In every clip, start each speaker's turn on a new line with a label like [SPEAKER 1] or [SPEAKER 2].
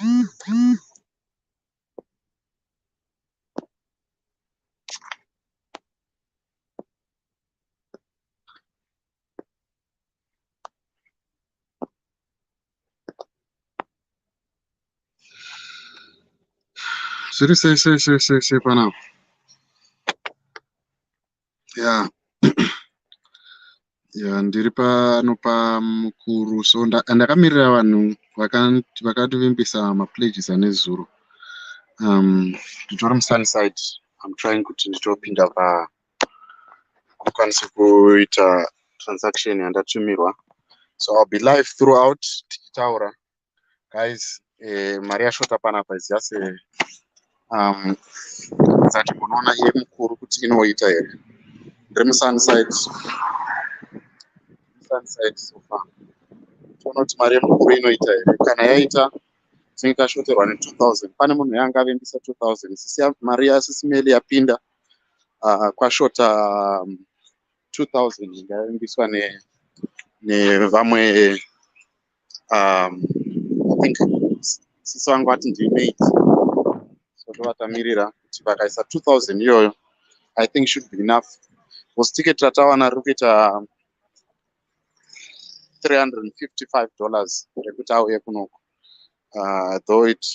[SPEAKER 1] Sei pana. Yeah. Yeah, ndiri pano pamukuru, so ndakamirira vanhu vakativimbisa mapledges anezuro. Nditori muSunside. I'm trying kuti nditopinda kukwanisa kuita transaction yandatumirwa. So I'll be live throughout tichitaura. Guys, mari yashota panapa is just zati munoona iye mukuru kuti inoita here. Ndiri muSunside so far. Toona kuti mari yemukuru inoita here. Kana yaita tinenge tashoterwa ne2000. Pane munhu yanga avimbisa 2000. Sisi mari yasisimeli yapinda kwashota 2000 ngavimbiswa nevamwe I think sisi vangu vati ndimate. So tovatamirira kuti vakaisa 2000 iyoyo I think should be enough. Was ticket ratawana riri kuita $355 rekuti auye kunoko. Though it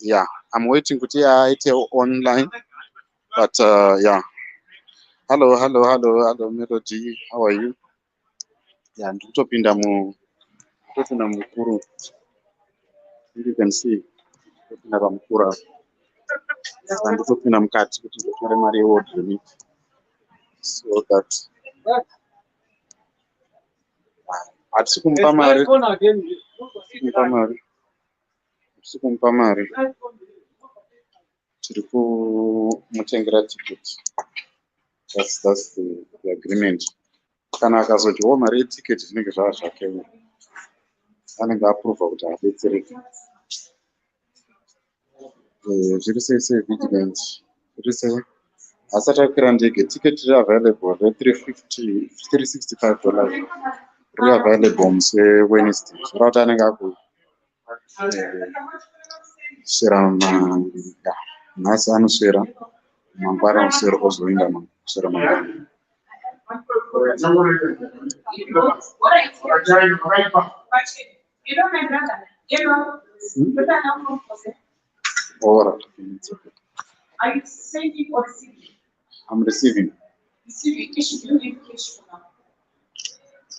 [SPEAKER 1] yeah, I'm waiting kuti aite online, but yeah. Hello Melody, how are you? Yeah, ndikutopinda mukuru. You can see ndikutopinda pamukuru. Ndikutopinda mukati kuti nditore mari yeward limit, so that hatisi kumupa mari tiri kumutengera ticket. That's the agreement. Kana akazodyiwa mari yeticket zvinenge zvava zvake, anenge approva kuti adetsereke. Zviri sei Vigilant? Zviri sei? Asati akwira ndege, ticket riri available $365 riri available musi Wednesday. Zvoreva kuti anenge akuswera nhasi anoswera mangwana anoswera ozoenda kuswera mangwana. All right.
[SPEAKER 2] Are you sending or receiving?
[SPEAKER 1] I'm receiving.
[SPEAKER 2] Receiving cash, you need cash for now.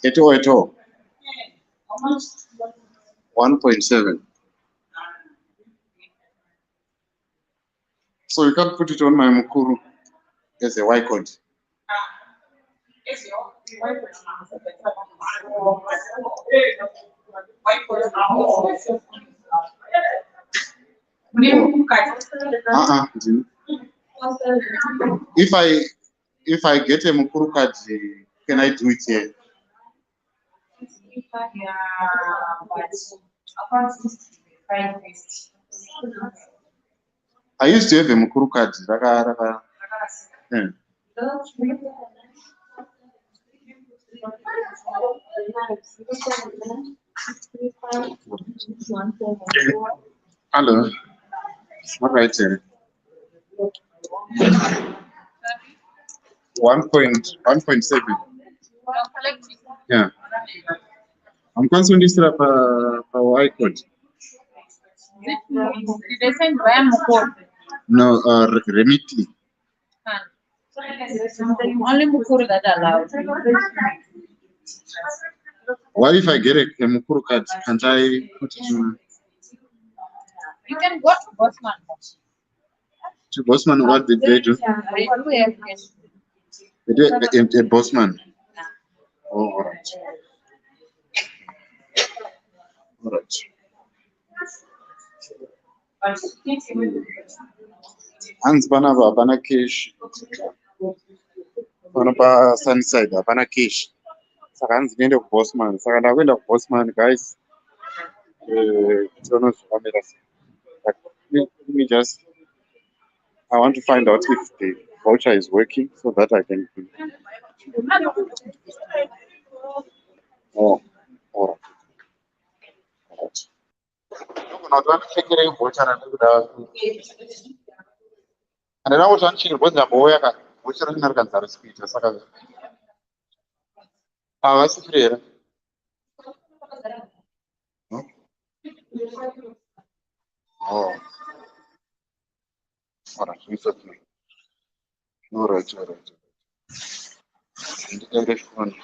[SPEAKER 1] At all.
[SPEAKER 2] Yeah. How much?
[SPEAKER 1] 1.7. So you can't put it on my mukuru as a Y code.
[SPEAKER 2] Yes, your Y code.
[SPEAKER 1] If I get a mukuru card, can I do it here? I used to have a mukuru card. Yeah. Hello. What right here? 1.7. Yeah. I'm concerned this is a Y code.
[SPEAKER 2] Did they send via Mukuru?
[SPEAKER 1] No, remitly.
[SPEAKER 2] Only Mukuru that allowed.
[SPEAKER 1] What if I get a mukuru card? Can't I put it in?
[SPEAKER 2] You can go to Bosman.
[SPEAKER 1] To Bosman, what did they do?
[SPEAKER 2] They do have cash.
[SPEAKER 1] They did a Bosman. Oh, all right. All right. Hands hapana cash. Pano pa Sunside hapana cash. Saka hanzi niende kuBosman. Saka ndakuenda kuBosman, guys. Don't know zvakamira sei. But let me just, I want to find out if the voucher is working so that I can. Oh, all right. All right. kuti vandipfekerei bhocha randikuda handina kuti vandichekere ndambouya ka bhocha randina rikanzi harisi kuita saka havasifiri here Alright. Ndikaire foni.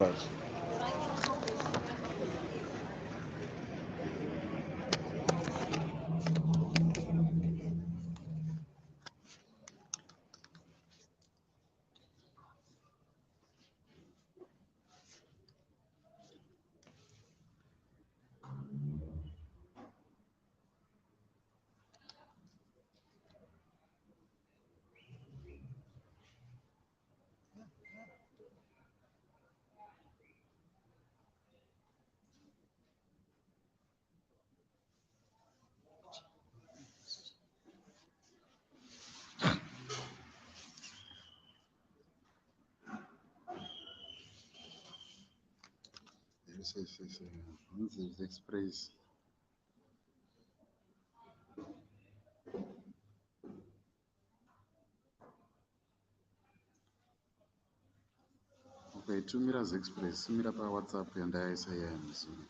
[SPEAKER 1] Yes. This is Express. Okay, tumira Express. Tumira pa WhatsApp yandaisa iya muZoom.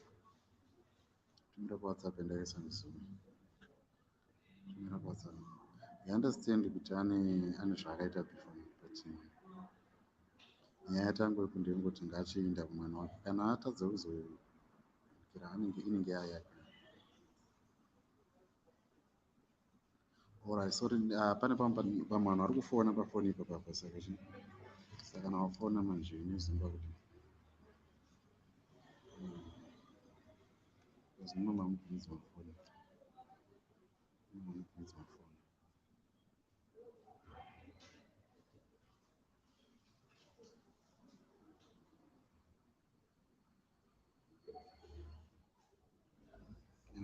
[SPEAKER 1] Tumira pa WhatsApp yandaisa muZoom. Tumira pa WhatsApp. I understand kuti ane zvakaita before, but nyaya yatango kundengoti ngachienda kumwana wake kana atadza kuzokira inenge yayaka. Alright, sorry, pane pamwana ari kufona pafoni ipapo saka kana wafona manje unoziva kuti zimwe mamubvunzi mafoni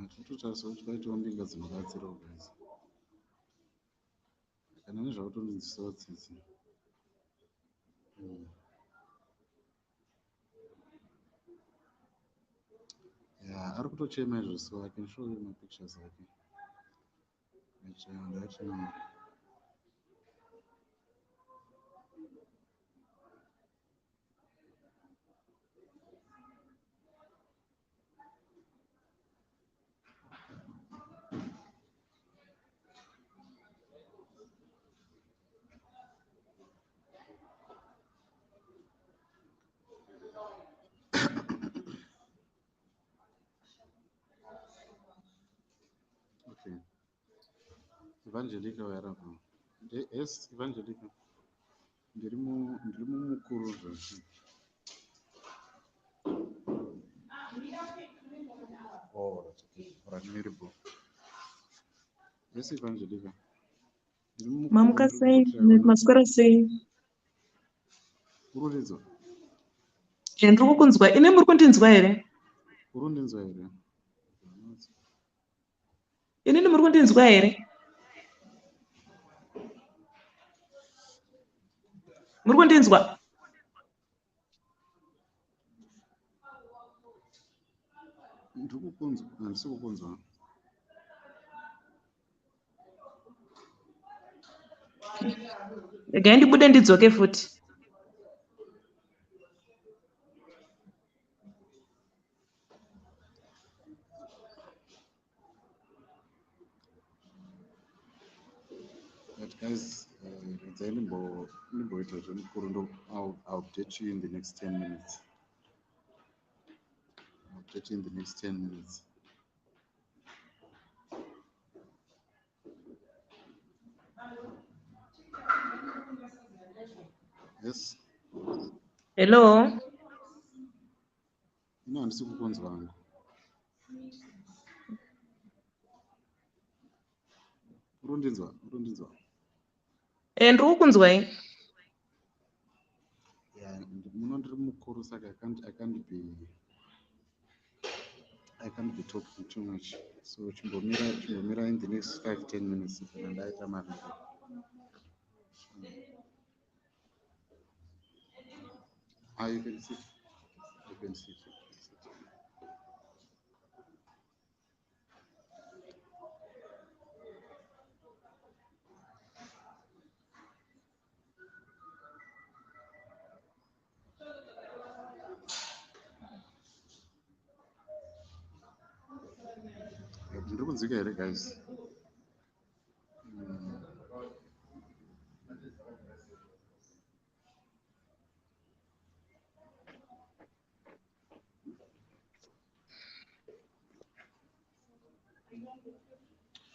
[SPEAKER 1] tinototarisa kuti paitawo mbinga dzinobatsirawo guys kana nezvakutondinzisawo tsitsi ari kutochema izvo, so I can show you my pictures ake okay. Evangelica wherever. Yes, Evangelica. Ndiri mumukuru zvese. Ramirbo. Yes, Evangelica.
[SPEAKER 3] Mamuka sei? Maswera sei?
[SPEAKER 1] Ururidzo.
[SPEAKER 3] Ndiri kukunzwa. Ine muri kundinzwa here?
[SPEAKER 1] Urundinzwa here?
[SPEAKER 3] Inini muri kundinzwa here? Muri kundinzwa?
[SPEAKER 1] Ndiri kukunzwa, handisi kukunzwa.
[SPEAKER 3] Regai ndibude ndidzoke futi.
[SPEAKER 1] But guys, then I'll update you in the next 10 minutes. I'll update you in the next 10 minutes. Yes.
[SPEAKER 3] Hello.
[SPEAKER 1] No, I'm still going to Urundinzwa.
[SPEAKER 3] Ndiri kukunzwai.
[SPEAKER 1] Yeah, ndiri mukuru saka I can't be talking too much. So chimbomira in the next 5-10 minutes kana ndaita mari. You can sit. You can sit. Ndiri kunzika here, guys.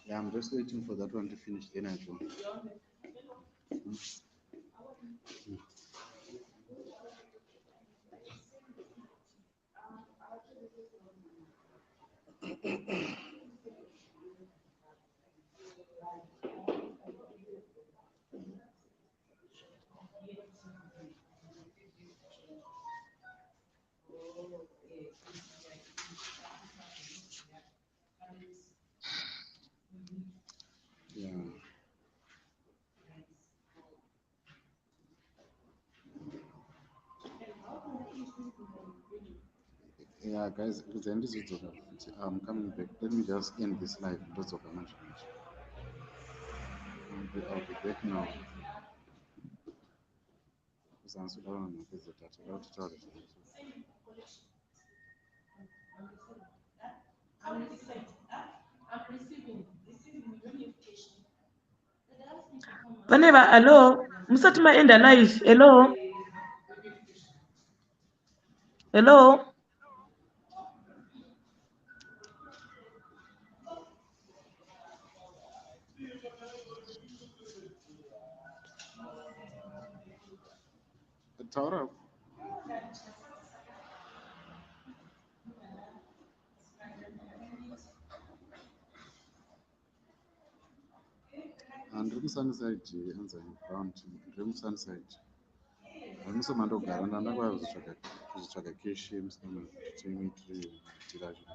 [SPEAKER 1] Yeah, I'm just waiting for that one to finish, then I go. Yeah, guys, I'm coming back. Let me just end this live. I'll be back now.
[SPEAKER 3] Vaneva, hello. Musati maenda live. Hello. Hello.
[SPEAKER 1] Taura. Ndiri kusunside anzani ground. Ndiri kusunside. Hamusomandogara ndandakauya kuzotsvaga keshi musina tiracho.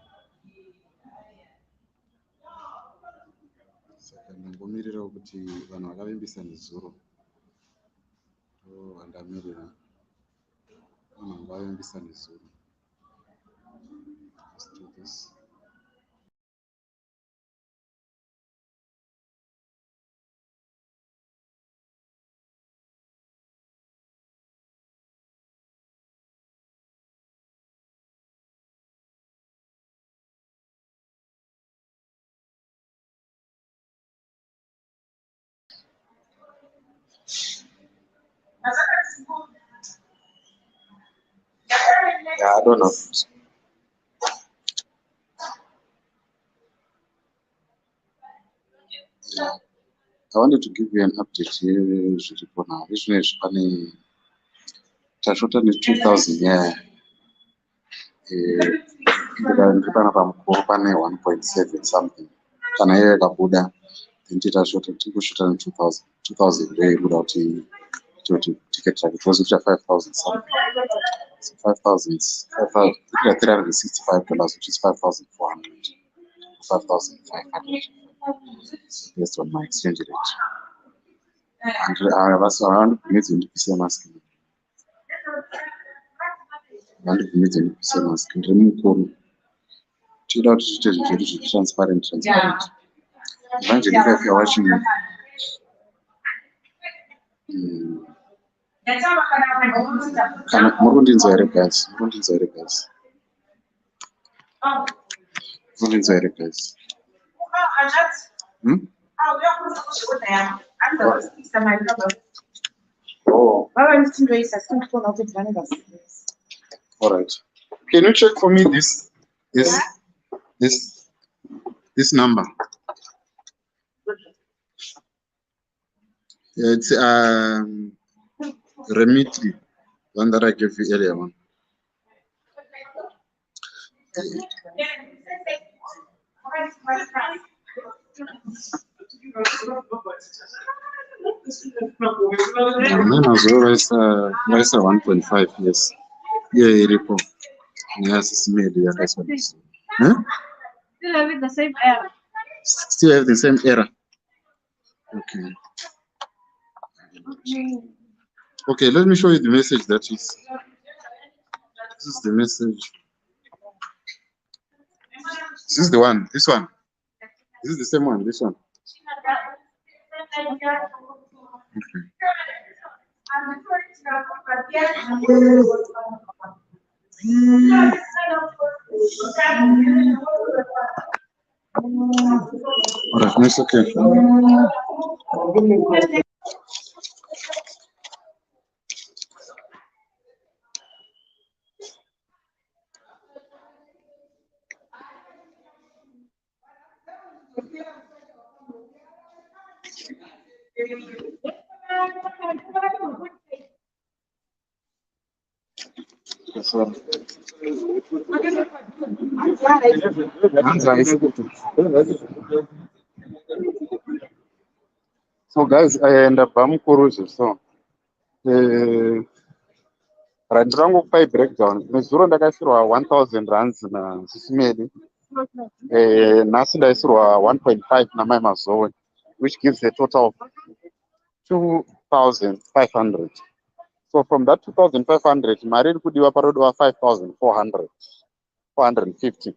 [SPEAKER 1] Saka ndangomirirawo kuti vanhu vakavimbisa nezuro. Vandamirira vanhu vakavimbisa nezuro. Let's do this. Yeah, I don't know. Yeah. I wanted to give you an update here. Zviripo now. Izvinezvi pane tashota ne2000 yeah. Ndiri panapa mukuru pane 1.7 something. Kana iye yakabuda then tashota tiri kushuta ne2000. 2000 ndoyo inoda kuti ticket rake tozoita 5,000 something. So $365, which is 5,400, 5,500 based on my exchange rate. And havandibvumidzi ndipise mask. Havandibvumidzi ndipise mask. Ndiri mukuru. Tinoda kuti tiite zvinhu zvedu zvitransparent. Evangelica, if you're watching me. Murikundinzwa here, guys? Oh, all right. Can you check for me this number? It's Remitly, one that I gave you earlier on. Mine as well is 1.5, yes. Yeah, report. Yes, it's made, yeah, that's what it is. Huh?
[SPEAKER 2] Still having the same error.
[SPEAKER 1] Still have the same error. Okay. Okay, let me show you the message that is. This is the message. This is the one. This one. This is the same one. This one. Okay. All right, it's okay. So guys, I end up Bamkuruzi. So randirangu kupai breakdown. Nezuro ndakaisirwa 1000 rands na Sisimeli. Nhasi ndaisirwa 1.5 namai Mazowe, which gives a total of 2,500. So from that 2,500, mari iri kudiwa parodiwa 5,400, 450.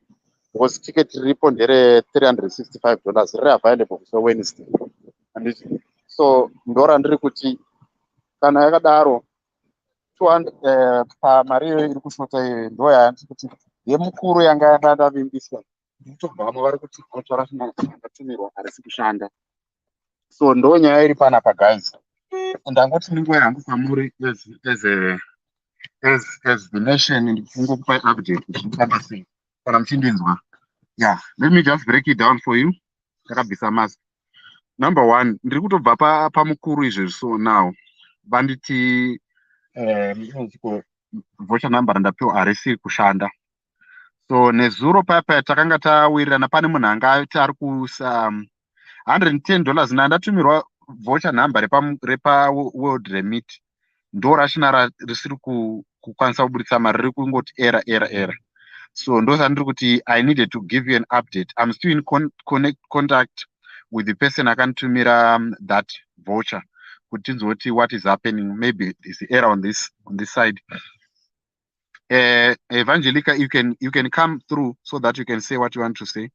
[SPEAKER 1] Because ticket ripo ndere $365 riri available so Wednesday. So ndora ndiri kuti kana yakadaro 200 pamari iyo iri kushota iyo ndo yaandiri kuti yemukuru yanga ndavimbisa nditobvamo vari kuti autora zvakatumirwa harisi kushanda. So ndo nyaya iri panapa guys. Ndangoti ninguva yangu kwamuri as the nation ndikungokupai update kuti ndifamba sei kana muchindinzwa. Yeah, let me just break it down for you. Takabvisa mask. Number one, ndiri kutobva pamukuru izvezvi. So now banditi voucher number ndapiwa harisi kushanda. So nezuro paya takanga tawirirana pane munhu anga ati ari kusa $110 ndatumirwa voucher number repa World Remit. Ndo rashina risiri kukwanisa kuburitsa mari riri kungoti error. So ndosa ndiri kuti I needed to give you an update. I'm still in contact with the person akanditumira that voucher kuti tinzoti what is happening. Maybe there's error on this side. Evangelica, you can come through so that you can say what you want to say.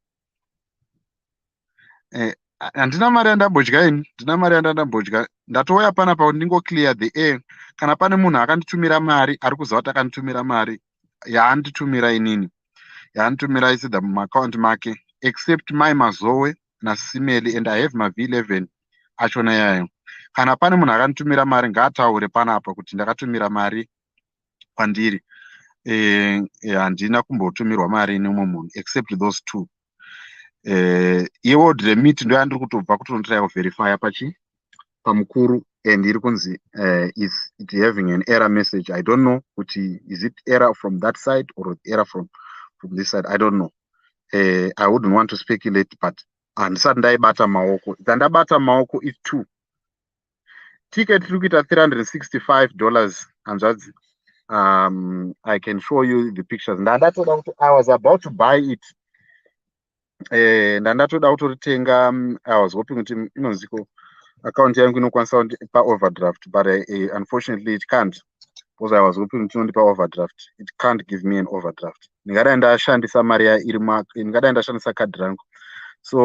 [SPEAKER 1] Handina mari yandambodya ini, ndina mari yandambodya. Ndatouya panapa kuti ndingo clear the air. Kana pane munhu akanditumira mari, ari kuziva kuti akanditumira mari, yaanditumira inini. Yaanditumira isida mumaccount make, except my Mazowe naSisimeli, and I have my V11 achona yayo. Kana pane munhu akanditumira mari, ngaataure panapa kuti ndakatumira mari kwandiri. Handina kumbotumirwa mari nemumwe munhu except those two. YeWorld Remit ndo yandiri kutobva kutonotry kuverify pamukuru, and iri kunzi is it having an error message. I don't know kuti is it error from that side or error from this side. I don't know. I wouldn't want to speculate, but handisati ndaibata maoko. Dzandabata maoko is 2. Ticket iri kuita $365 hanzvadzi. I can show you the pictures. Ndandatoda kuti I was about to buy it. Ndandatoda kutoritenga. I was hoping kuti inonziko account yangu inokwanisa kundipa overdraft, but unfortunately it can't, because I was hoping kuti inondipa overdraft. It can't give me an overdraft. Ndingadai ndashandisa mari ndingadai ndashandisa card rangu. So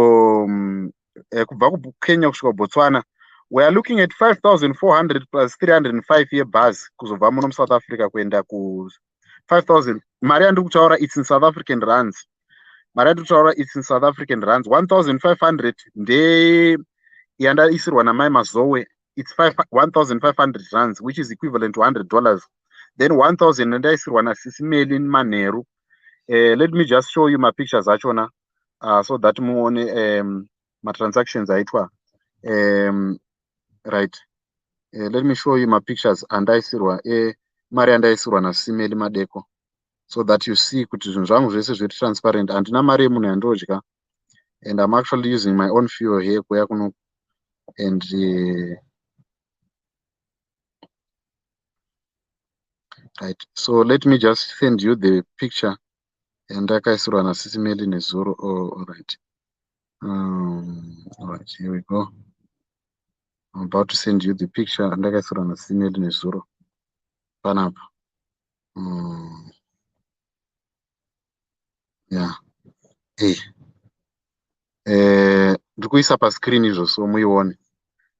[SPEAKER 1] kubva kuKenya kusvika kuBotswana, we are looking at 5,400 plus 305 yebus kuzobva muno muSouth Africa kuenda ku 5,000. Mari yandiri kutaura it's in South African rands. Mari yandiri kutaura it's in South African rands. 1,500 nde yandaisirwa namai Mazowe it's 1,500 rands, which is equivalent to $100. Then 1,000 ndaisirwa nasisimeli in manheru. Let me just show you my pictures achona, so that muone my transactions aitwa. Right. Let me show you my pictures andaisirwa mari andaisirwa nasisimeli madeko, so that you see kuti zvinhu zvangu zvese zviri transparent. Handina mari yemunhu yandodya, and I'm actually using my own fuel here kuya kuno. And right, so let me just send you the picture. And ndakaisirwa nasisimeli nezuro. All right. All right, here we go. I'm about to send you the picture. And ndakaisirwa nasisimeli nezuro panapa. Yeah. Hey. Ndiri kuisa pascreen izvo so muione.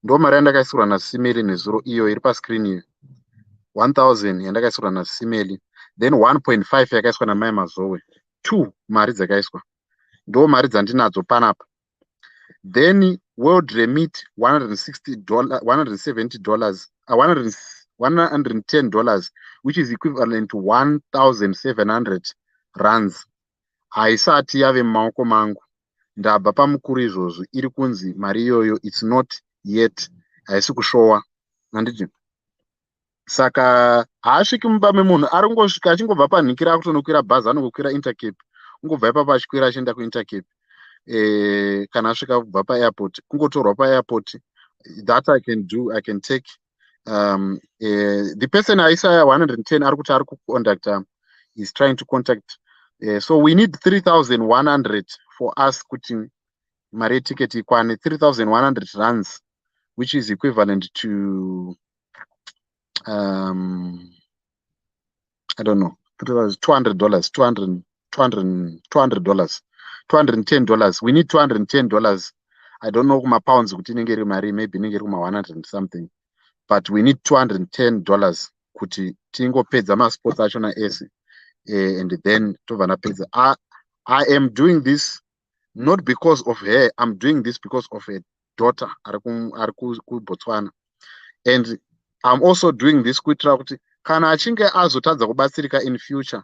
[SPEAKER 1] Ndo mari yandakaisirwa nasisimeli nezuro iyo iri pascreen iyo. 1,000 yandakaisirwa nasisimeli, then 1.5 yakaiswa namai mazowe. 2 mari dzakaiswa. Ndo mari dzandinadzo panapa. Then world remit $170, $110, which is equivalent to 1,700 rands. Haisati yave mumaoko mangu. Ndabva pamukuru izvozvo iri kunzi mari iyoyo it's not yet, haisi kushowa. Handiti. Saka haasviki mumba memunhu, arongosvika achingobva panhikira akutonokwira bhazi, anongokwira Intercape. Ungobva ipapo achikwira achienda kuIntercape. Kana asvika kubva paairport, kungotorwa paairport. That I can do. I can take the person aisa 110 ari kuti ari kuconducta is trying to contact. So we need 3,100 for us kuti mari yeticket ikwane 3,100 rands, which is equivalent to I don't know, $200, $210. We need $210. I don't know kuma pounds kuti inenge iri mari, maybe inenge iri kuma 100 and something, but we need $210 kuti tingopedza masports achona ese, and then tovana pedza. I am doing this not because of her. I'm doing this because of her daughter ari kuBotswana, and I'm also doing this kuitira kuti kana achinge azotadza kubatsirika in future,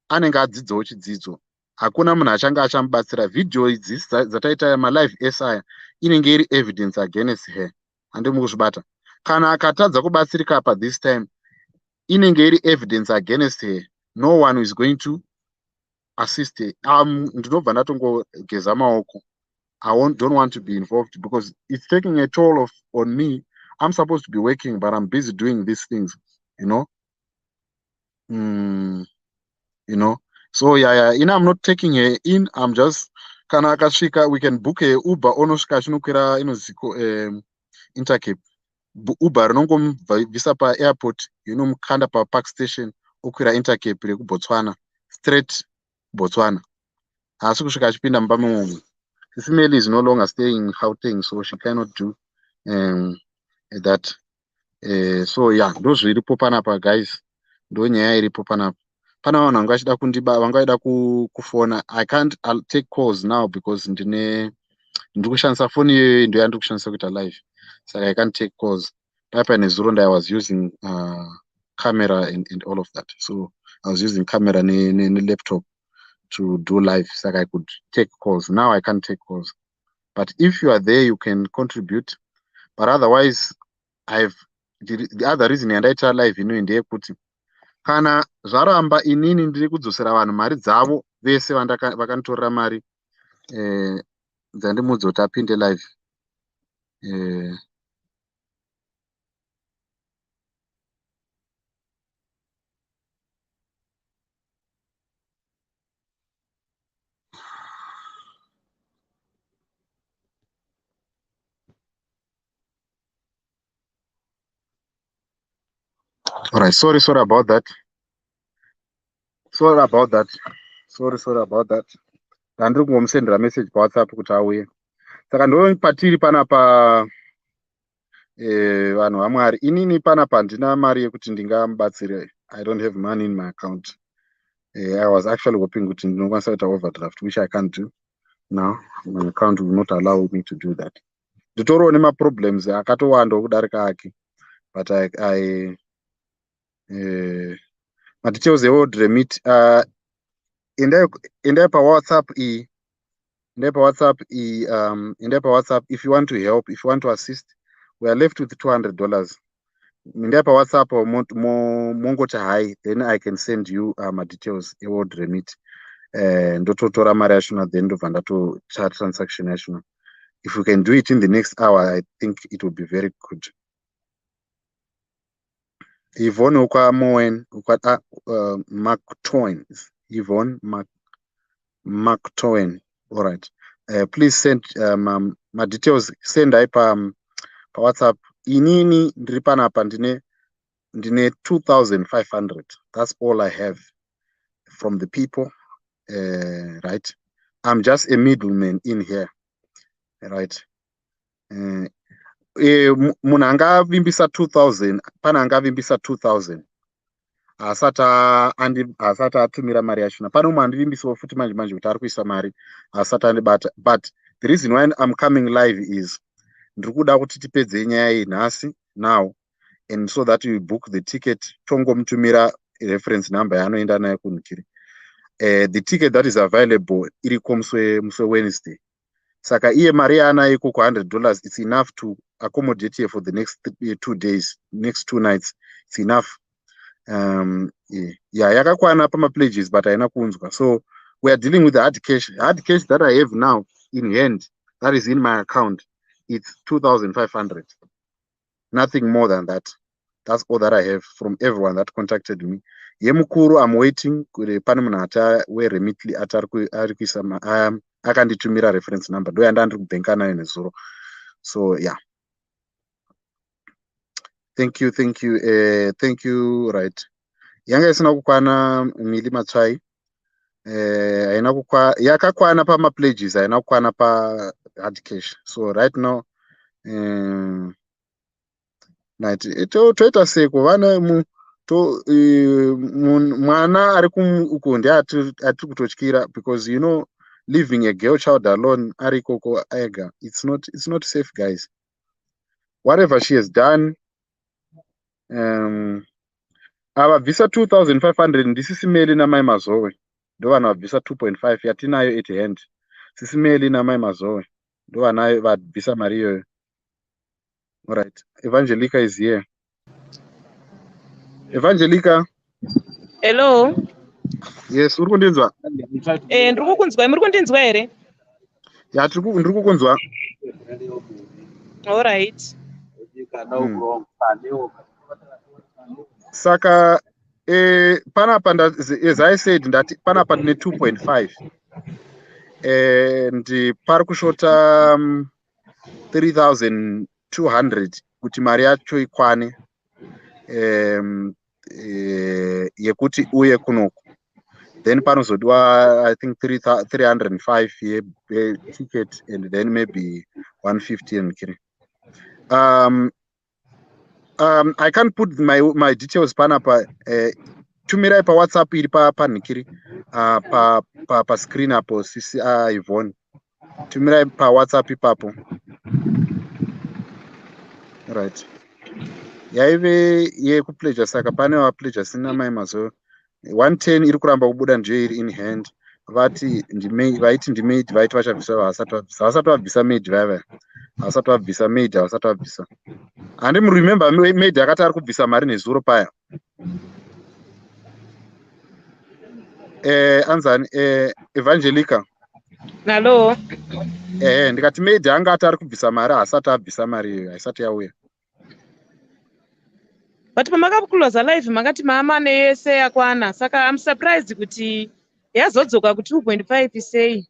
[SPEAKER 1] anenge adzidzawo chidzidzo. Hakuna munhu achange achamubatsira. Video idzi dzataita malive SI inenge iri evidence against her. Handi mukuzvibata. Kana akatadza kubatsirika apa this time, inenge iri evidence against her. No one is going to assist her. Ndinobva ndatongogeza maoko. I don't want to be involved because it's taking a toll on me. I'm supposed to be working, but I'm busy doing these things, you know. You know. So yeah, I'm not taking her in. I'm just kana akasvika, we can book a Uber onosvika achinokwira inoziko Intercape. Uber rinongomubvisa paairport, inomukanda papark station, okwira Intercape rekuBotswana, straight Botswana. Haasi kusvika achipinda mumba memunhu. Sisimeli is no longer staying in Gauteng, so she cannot do that. So yeah, ndo zviripo panapa guys. Ndo nyaya iripo panapa. Pana vanhu vanga vachida kundiba, vanga vachida kufona. I'll take calls now because ndiri kushandisa phone iyoyo ndo yandiri kushandisa kuita live. Saka I can't take calls. Paipa nezuro I was using camera and all of that. So I was using camera ne laptop to do live. Saka I could take calls. Now I can't take calls. But if you are there, you can contribute. But otherwise, the other reason yandaita live ndeyekuti kana zvaramba inini ndiri kudzosera vanhu mari dzavo vese vakanditorera mari dzandimudza kuti apinde live. All right, sorry about that. Sorry about that. Ndandiri kungomsendera message paWhatsApp kuti auye. Saka ndo patiri panapa vanhu vaMwari. Inini panapa ndina mari yekuti ndingamubatsire. I don't have money in my account. I was actually hoping kuti ndinokwanisa kuita overdraft, which I can't do now. My account will not allow me to do that. nditoriwo nemaproblems akatowanda kudarika ake, but madetails eworld remit endai pawhatsapp iyi, endai pawhatsapp if you want to help, if you want to assist. We are left with $200. Endai pawhatsapp mongoti hi, then I can send you madetails eworld remit. Ndototora mari yachona, then ndobva ndatocha transaction yachona. If we can do it in the next hour, I think it will be very good. Yvonne Okamoen, Mark Twain. Yvonne Mark Twain. All right. Please send my details. Send pa WhatsApp. Inini ndiri panapa ndine 2,500. That's all I have from the people. Right. I'm just a middleman in here. Right. Munhu angavimbisa 2,000, pana angavimbisa 2,000 asati atumira mari yachona. Pane umwe andivimbisawo futi manje kuti ari kuisa mari asati andibata. But the reason why I'm coming live is ndiri kuda kuti tipedze nyaya iyi nhasi now, and so that you book the ticket, tongomutumira reference number yaanoenda nayo kunhukiri. The ticket that is available iriko muswe Wednesday. Saka iye mari yaanayo iko $100, it's enough to accommodate here for the next 2 days, next 2 nights. It's enough. Yakakwana pama pledges, but haina kunzwa. So we are dealing with the hard cash. Hard cash that I have now in hand, that is in my account, it's 2,500. Nothing more than that. That's all that I have from everyone that contacted me. Yemukuru, I'm waiting. Pane munhu ata weremitly ari kuisa akanditumira reference number. Do andandiri kubenka nayo nezuro. So yeah. Thank you. Thank you. Right. Yanga isina kukwana mili matsvai. Haina yakakwana pama pledges, haina kukwana pa hard cash. So right now, toita seko vana mwana ari uko ndi atiri kutotyira, because you know, leaving a girl child alone ari koko ega, it's not safe, guys. Whatever she has done, avabvisa 2,500 ndisisimeli namai Mazowe, ndo vanhu vabvisa 2.5 yatinayo at hand. Sisimeli namai Mazowe ndo vanayo vabvisa mari iyoyo. All right. Evangelica is here. Evangelica.
[SPEAKER 3] Hello.
[SPEAKER 1] Yes, uri kundinzwa?
[SPEAKER 3] Ndiri kukunzwa, muri kundinzwa here?
[SPEAKER 1] Ya, ndiri kukunzwa.
[SPEAKER 3] All right.
[SPEAKER 1] Saka panapa, as I said, ndati panapa ndine 2.5 and pari kushota 3,200 kuti mari yacho ikwane yekuti uye kunoku. Then panozodiwa I think 305 ticket, and then maybe 150 and kiri. I can't put my details panapa. Tumirai pa WhatsApp iri panhikiri pa screen apo sisi Yvonne. Tumirai pa WhatsApp ipapo. Right. Yaive yekupleasure, saka pane wapleasure sina mai Mazowe. 110 iri kuramba kubuda ndiyo iri in hand. Vaiti ndimaid vaiti vachabvisa vasati vabvisa maid vava. Vasati vabvisa maid, vasati vabvisa. Handi remember maid akati ari kubvisa mari nezuro paya. Anzani Evangelica.
[SPEAKER 3] Hello.
[SPEAKER 1] Ndikati maid anga ati ari kubvisa mari asati abvisa mari iyo, haisati yauya.
[SPEAKER 3] But pamakakuloza live makati mama neyese yakwana, saka I'm surprised kuti yazodzoka ku 2.5 sei.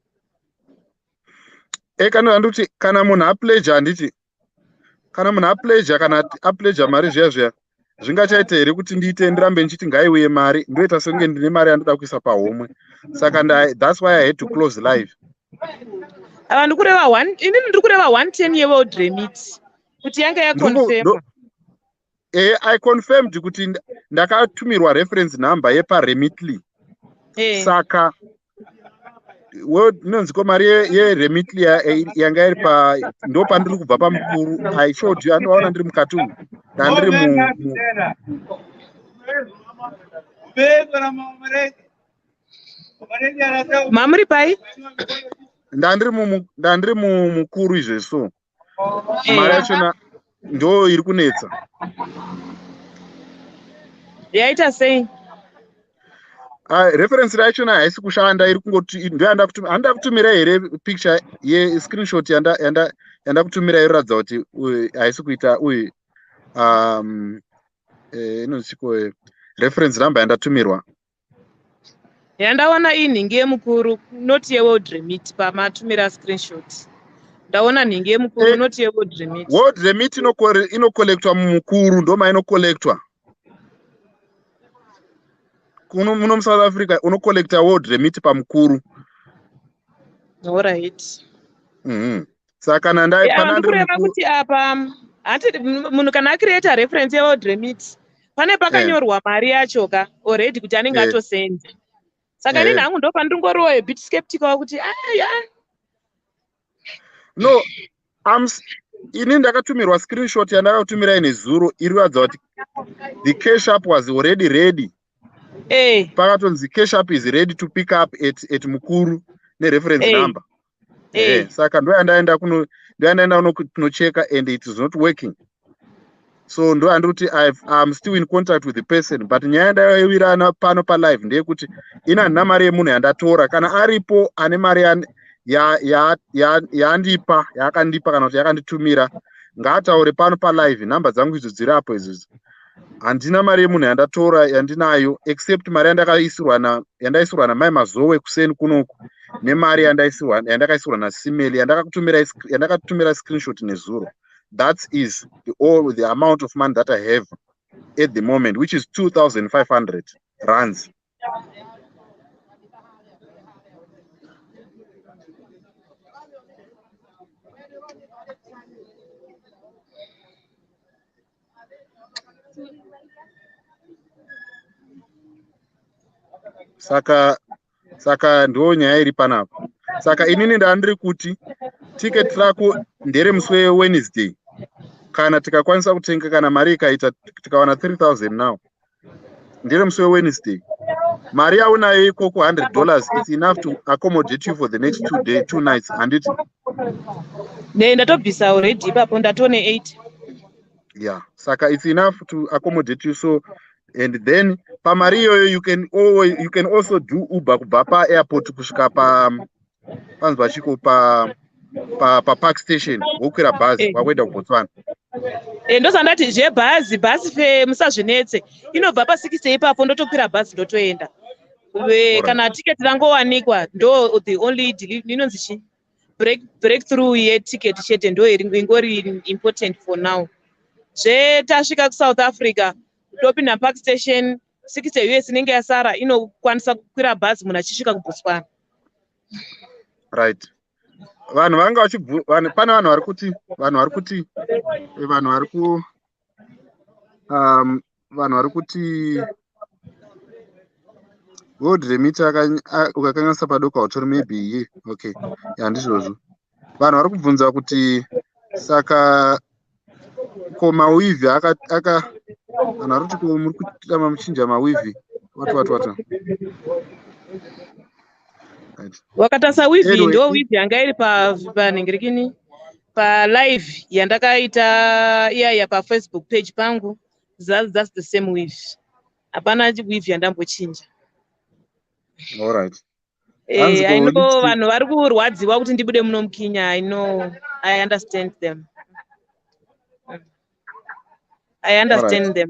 [SPEAKER 1] Kana nduti kana munhu apledge, handiti kana munhu apledge, kana apledge mari zviya zvingachaita here kuti ndiite ndirambe ndichiti ngaiuye mari, ndoita senge ndine mari yandoda kuisa pahomwe. Saka that's why I had to close live.
[SPEAKER 3] Ava ndikureva 110 yeworld remit kuti yanga yaconfirm.
[SPEAKER 1] I confirmed kuti ndakatumirwa reference number yepa Remitly. Saka
[SPEAKER 4] inonziko mari yeremitly yanga iri ndo pandiri kubva pamukuru. I showed you, andoona ndiri mukati umu ndandiri
[SPEAKER 3] Mamuri pai?
[SPEAKER 4] ndandiri mukuru izvezvo. Mari yachona ndo iri kunetsa.
[SPEAKER 3] Yaita sei?
[SPEAKER 4] Reference rachona haisi kushanda, iri kungoti handa kutumira here picture screenshot yanda kutumira inoratidza kuti haisi kuita uye inonziko reference number yandatumirwa.
[SPEAKER 3] Yandaona iyi nhingi yemukuru, not yeworld remit pamatumira screenshot. Ndaona nhingi yemukuru, not yeworld remit.
[SPEAKER 4] World remit inokolektwa mumukuru, ndoma inokolektwa. Muno South Africa unokolekta world remit pamukuru.
[SPEAKER 3] Alright.
[SPEAKER 4] Saka ndandai
[SPEAKER 3] ndikureva kuti apa hati munhu kana acreata reference yeworld remit pane pakanyorwa mari yacho ka already kuti anenge atosenda. Saka inini hangu ndo pandingoriwo a bit skeptical kuti
[SPEAKER 4] no, ini ndakatumirwa screenshot yandakatumira nezuro iriratidza kuti the cash app was already ready. Pakatonzi cash app is ready to pick up at mukuru nereference number. Saka ndo yandaenda kunocheka and it is not working. So ndo andikuti I'm still in contact with the person, but nyaya ndaiwirana pano palive ndeyekuti ina mari yemunhu yandatora, kana aripo ane mari yaandipa yaakandipa kana kuti yakanditumira ngaataure pano palive. Namba dzangu idzo dziri apo izvozvo. Handina mari yemunhu yandatora yandinayo except mari yandaisirwa namai Mazowe kuseni kunoku nemari yandakaisirwa nasimeli yandakatumira screenshot nezuro. That is the amount of money that I have at the moment, which is 2,500 rands. Saka ndo nyaya iri panapa. Saka inini ndandiri kuti ticket rako ndere musi weWednesday. Kana tikakwanisa kutenga, kana mari ikaita tikawana 3,000 now, ndere musi weWednesday. Mari yaunayo ikoko $100, it's enough to accommodate you for the next 2 nights. Handiti
[SPEAKER 3] ndatobvisa already ipapo ndatone 8.
[SPEAKER 4] Yeah, saka it's enough to accommodate you. So and then pamari iyoyo you can also do Uber kubva pa-airport kusvika panzi pachiko pa park station wokwira bhazi wakuenda kuBotswana.
[SPEAKER 3] Ndozandati zvebhazi fe musazvinetse, inobva pa6 ipapo ndotokwira bhazi ndotoenda. Kana tiketi rangowanikwa ndo the only inonzi chi breakthrough yeticket chete ndo ingori important for now. Tasvika kuSouth Africa topinda park station 60 US inenge yasara inokwanisa kukwira bhazi munhu achisvika kuBotswana.
[SPEAKER 4] Right. Vanhu vanga pane vanhu vari kuti world remit ukakanyasa padoka utori maybe ye okay handizvozvo. Vanhu vari kubvunza kuti saka ko mawivhi vanhu vari kuti ko muri kutama muchinja mawivhi wata
[SPEAKER 3] wakatasa wivhi ndo wivhi yanga iri panhengerekini palive yandakaita iyaya pafacebook page pangu. That's the same wivhi, hapana wivhi yandambochinja.
[SPEAKER 4] Alright.
[SPEAKER 3] I know vanhu vari kurwadziwa kuti ndibude muno muKenya. I understand them.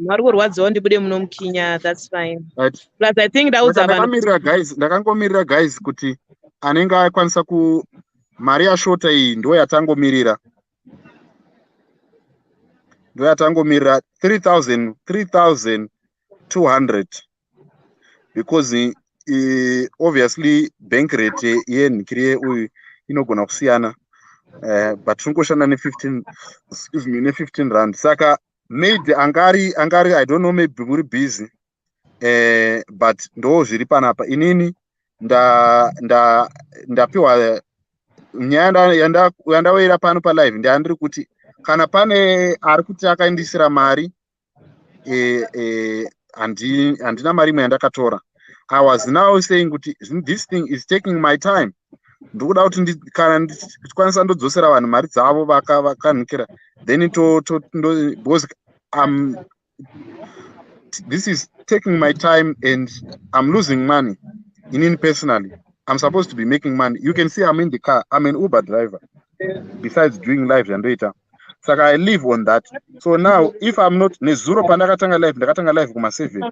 [SPEAKER 3] Vari kurwadziwa ndibude muno muKenya, that's fine.
[SPEAKER 4] Right.
[SPEAKER 3] Plus I think
[SPEAKER 4] ndakangomirira guys kuti anenge akwanisa mari yashota iyi ndo yatangomirira 3,200 because obviously bank rate yenhikiri uyu inogona kusiyana, but tinongoshanda ne15 rand. Saka maybe angari I don't know, maybe muri busy, but ndo zviri panapa. Inini ndapiwa nyaya yandawira pano palive ndandiri kuti kana pane ari kuti akaindisira mari handina mari imwe yandakatora. I was now saying kuti this thing is taking my time. Ndokuda kuti kana ndichikwanisa ndodzosera vanhu mari dzavo vakanhukira then because this is taking my time and I'm losing money. In personally, I'm supposed to be making money. You can see I'm in the car. I'm an Uber driver. Besides doing live generator, so I live on that. So now, if I'm not nezuro pandakatanga live kuma 7,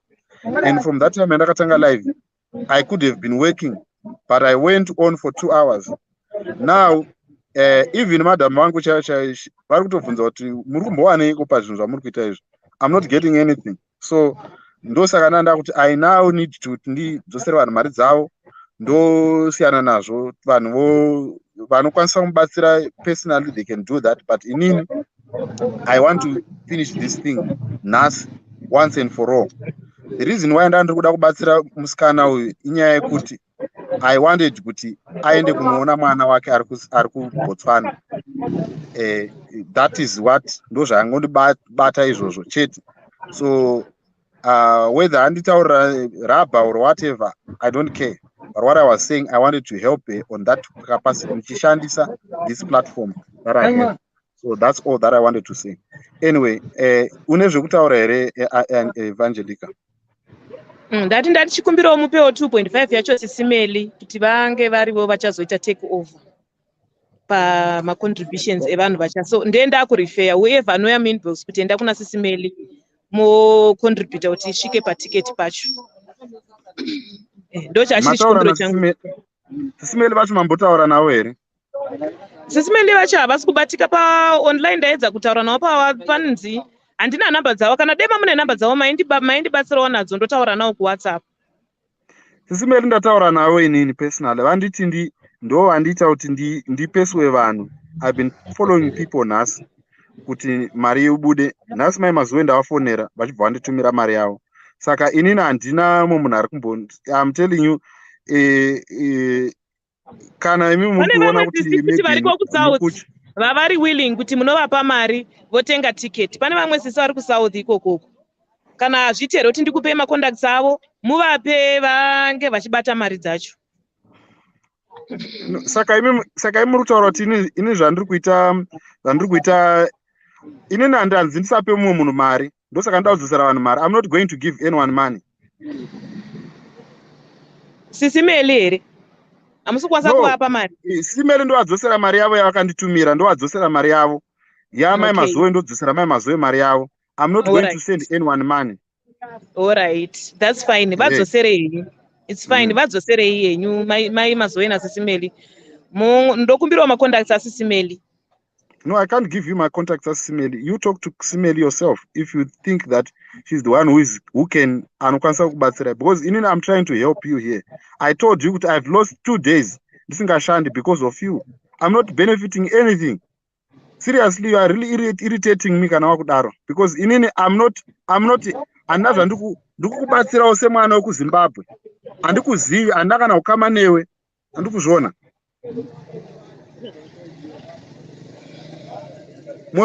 [SPEAKER 4] and from that time ndakatanga live, I could have been working, but I went on for 2 hours. Now, even madam wangu vari kutobvunza kuti muri kumbowaneiko pazvinhu zvamuri kuita izvi. I'm not getting anything. So ndosaka nanda kuti I now need to ndidzosera vanhu mari dzavo ndosiyana nazvo. Vanhu vanokwanisa kumubatsira personally, they can do that, but inini I want to finish this thing once and for all. The reason why ndandiri kuda kubatsira musikana uyu inyaya yekuti I wanted kuti aende kunoona mwana wake ari kuBotswana. That is what ndozvangondibata izvozvo chete. So whether anditaurira rubber or whatever, I don't care. But what I was saying, I wanted to help her on that capacity. Nichishandisa this platform that I have. So that's all that I wanted to say. Anyway, une zvekutaura here Evangelica?
[SPEAKER 3] Ndati chikumbirawo mupewo 2.5 yacho sisimeli kuti vange varivo vachazoita take over pamacontributions evanhu vacha. So ndenda kurifeya whoever anoya minbos kuti enda kuna sisimeli mocontributa kuti isvike patiketi pacho. Ndochachiri chikumbiro changu.
[SPEAKER 4] Sisimeli vacho mambotaura navo here?
[SPEAKER 3] Sisimeli vacho havasi kubatika paonline. Ndaedza kutaura navo panzi handina namba dzavo. Kana dema mune namba dzavo maindibatsirawo nadzo ndotaura navo kuWhatsApp.
[SPEAKER 4] Sisimeli ndataura navo inini personally. Vanditi ndo vandiita kuti ndipeswe vanhu. I've been following people nhasi kuti mari ibude. Nhasi mai mazuva ndavafonera vachibva vanditumira mari yavo. Saka inini handina munhu ari kumbondi. I'm telling you, kana imi muri kuona kuti
[SPEAKER 3] variko kuSouth vavari willing kuti munovapa mari votenga ticket. Pane vamwe sisi vari kuSouth ikoko. Kana zvitero kuti ndikupe macontacts avo muvape vange vachibata mari dzacho.
[SPEAKER 4] Saka imi muri kutaura kuti ini zvandiri kuita inini handanzi ndisape mumwe munhu mari. Ndosaka ndaudzosera vanhu mari. I'm not going to give anyone money.
[SPEAKER 3] Sisimeli here hamusi kwanisa kuvapa mari?
[SPEAKER 4] Sisimeli ndovadzosera mari yavo yavakanditumira. Ndovadzosera mari yavo yamai mazoe ndodzosera mai mazoe mari yavo. I'm not going to send anyone money.
[SPEAKER 3] All right, that's fine. Vadzoserei. It's fine. Vadzoserei yenyu mai mazoe naSisimeli. Ndokumbirawo macontacts aSisimeli.
[SPEAKER 4] No, I can't give you my contacts as Simeli. You talk to Simeli yourself if you think that she's the one who can anokwanisa kubatsira. Because I'm trying to help you here. I told you that I've lost 2 days because of you. I'm not benefiting anything. Seriously, you are really irritating me kana wakudaro. Because I'm not another ndikukubatsira semwana wekuZimbabwe. Andikuzivi andakana kukama newe. Andikuzvona. I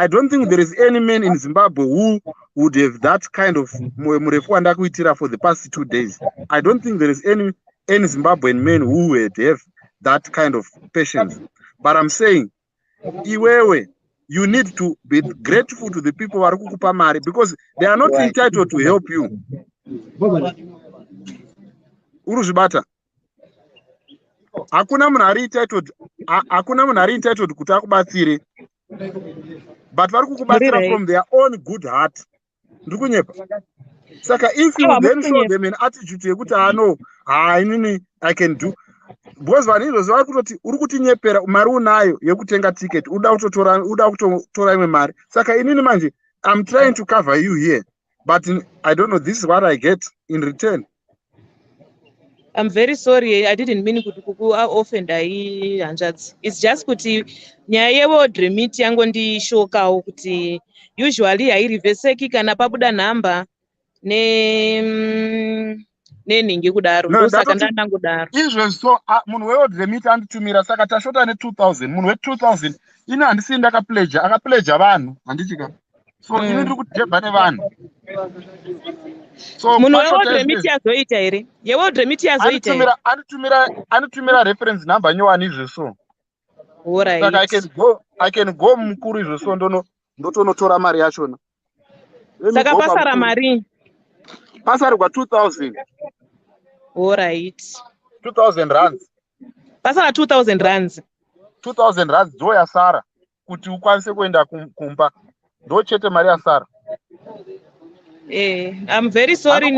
[SPEAKER 4] don't think there is any man in Zimbabwe who would have that kind of for the past 2 days. I don't think there is any Zimbabwean man who would have that kind of patience. But I'm saying, Iwewe, you need to be grateful to the people who are kukupa mari because they are not entitled to help you. Uruzvibata. Hakuna munhu ari entitled kuti akubatsire. But vari kukubatsira from their own good heart. Ndikunyepa. Saka if you then show them an attitude yekuti no, I can do. Because vanhu vari kutoti uri kutinyepera mari unayo yekutenga ticket, uda kutora imwe mari. Saka inini manje I'm trying to cover you here. But I don't know, this is what I get in return.
[SPEAKER 3] I'm very sorry. I didn't mean to offend hanzvadzi. It's just kuti nyaya yeword remit yangu ndishokawo kuti usually hairivheseki kana pabuda nhamba nenhingi kudaro ndosaka ndandangodaro
[SPEAKER 4] izvezvi. So munhu weworld remit anditumira saka tashota ne2000. Munhu we2000 ini handisi akapleja vanhu handichika. So ini ndiri kudhebha nevanhu. So
[SPEAKER 3] munhu weworld remit yazoita here? Yeworld remit yazoita here?
[SPEAKER 4] Anitumira reference number nyowani izvezvo. Saka I can go mukuru izvezvo ndotonotora mari yachona.
[SPEAKER 3] Saka pasara mari?
[SPEAKER 4] Pasarigwa 2000.
[SPEAKER 3] Alright.
[SPEAKER 4] 2000 rands.
[SPEAKER 3] Pasara 2000 rands.
[SPEAKER 4] 2000 rands ndo yasara kuti ukwanise kuenda kumba. Ndo chete mari yasara.
[SPEAKER 3] I'm very sorry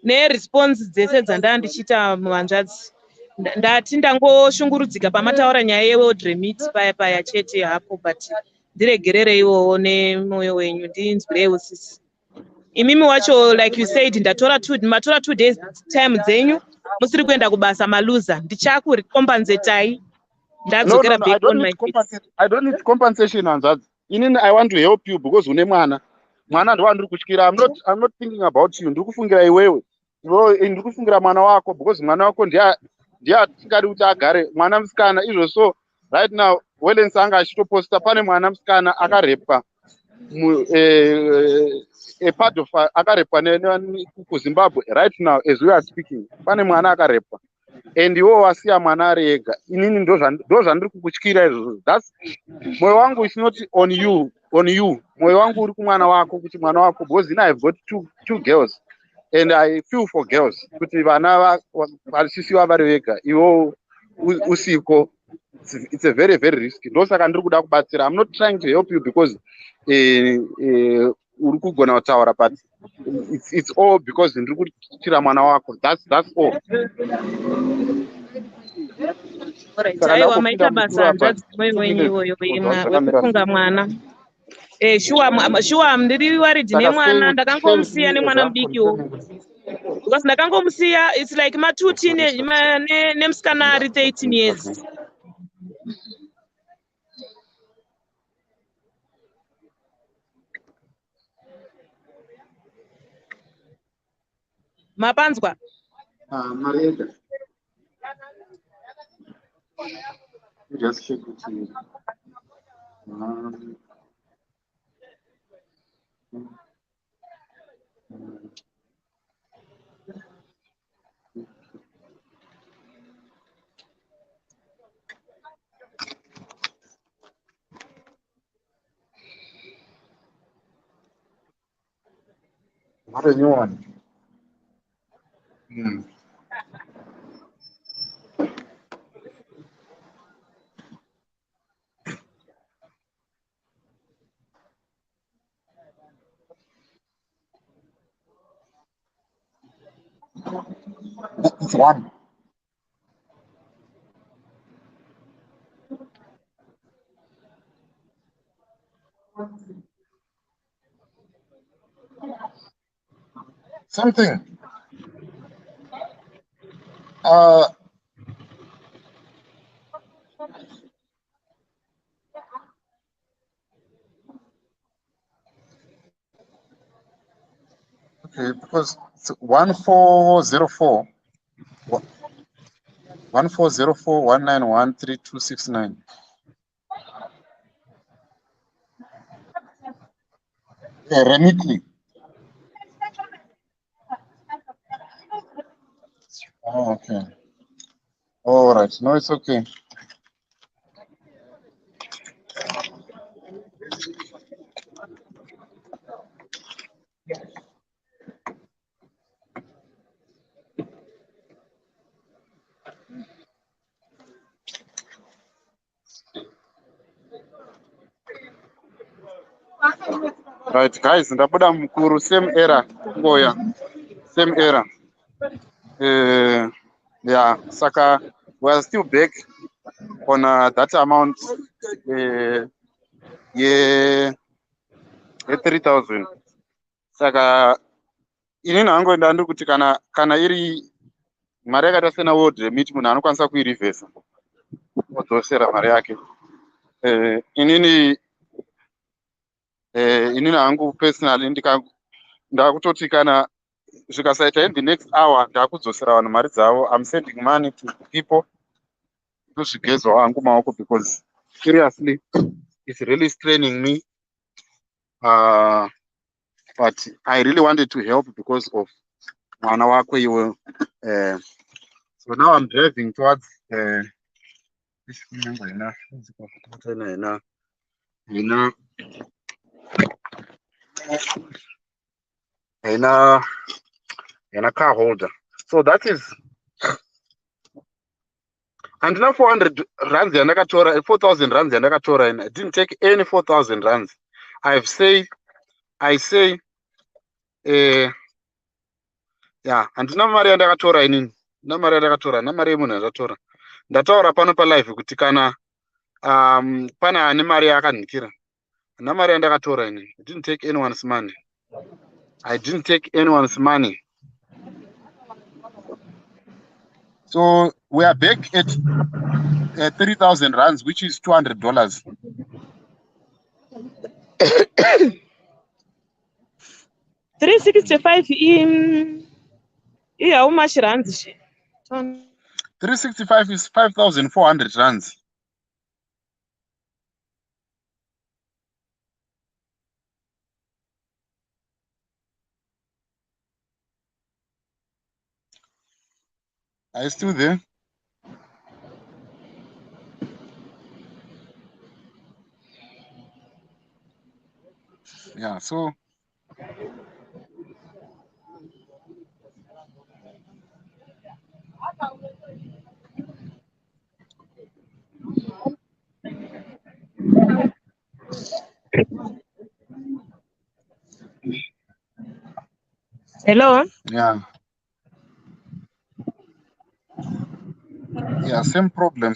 [SPEAKER 3] neresponse dzese dzandandichita muhanzvadzi. Ndati ndangoshungurudzika pamataura nyaya yeworld remit paya chete hapo, but ndiregerere iwowo nemwoyo wenyu ndinzwirewo sisi. Imimi wacho like you said matora 2 days time dzenyu musiri kuenda kubasa maluza. Ndichakurecompensatai ndadzokera back on my feet.
[SPEAKER 4] I don't need compensation hanzvadzi. Inini I want to help you because une mwana ndo wandiri kutyira. I'm not thinking about you. Ndiri kufungira iwewe. Ndiri kufungira mwana wako because mwana wako ndiye atingadi kuti agare mwana musikana izvo. So right now Wellens anga achitoposta pane mwana musikana akarepwa part of akarepwa kuZimbabwe right now as we are speaking. Pane mwana akarepwa and iwo wasiya mwana ari ega. Inini ndo zvandiri kukutyira izvozvo. That's moyo wangu is not on you. Moyo wangu uri kumwana wako kuti mwana wako because I've got two girls and I feel for girls kuti vana vachisiwa vari vega iwo usiko. It's a very very risky. Ndosaka ndiri kuda kubatsira. I'm not trying to help you because uri kugona kutaura, but it's all because ndiri kutyira mwana wako. That's all.
[SPEAKER 3] Aiwa maita basa hanzvadzi mwoyo wenyu iwoyo wekufunga mwana. Sure ndiri waridhi nemwana. Ndakangomusiya nemwana mudikiwo because ndakangomusiya it's like matuti nemusikana ari 13 years. Mapanzwa
[SPEAKER 1] Marietta. Just check with you.
[SPEAKER 4] Not a new one. It's one. Something. Okay, because it's 1404 1913269. Remitly. Oh, okay. All right. No, it's okay. Right, guys, ndabuda mukuru, same error. Ngoya, same error. Yeah, saka we are still back on that amount. Yeah, 3,000. Saka inini hangoenda ndiri kuti kana iri mari yakaita sena world remit munhu anokwanisa kuirivhesa odzosera mari yake. Inini hangu personally ndakutoti kana zvikasaita in the next hour ndakudzosera vanhu mari dzavo. I'm sending money to people kuzvigezwa hangu maoko because seriously it's really straining me, but I really wanted to help because of mwana wako iwe. So now I'm driving towards in a car holder. So that is, and now 400 rands yandakatora, 4,000 rands yandakatora, and I didn't take any 4,000 rands. I say yeah, and na mari yandakatora inini, na mari yandakatora, na mari yemunhu yandatora. Ndataura pano pa live kuti kana pana ane mari yakanikira. Na mari yandakatora inini. I didn't take anyone's money. I didn't take anyone's money. So we are back at 3,000 rands, which is $200.
[SPEAKER 3] $365 in how much rands?
[SPEAKER 4] 365 is 5,400 rands. Are you still there? Yeah, so
[SPEAKER 3] hello?
[SPEAKER 4] Yeah, same problem.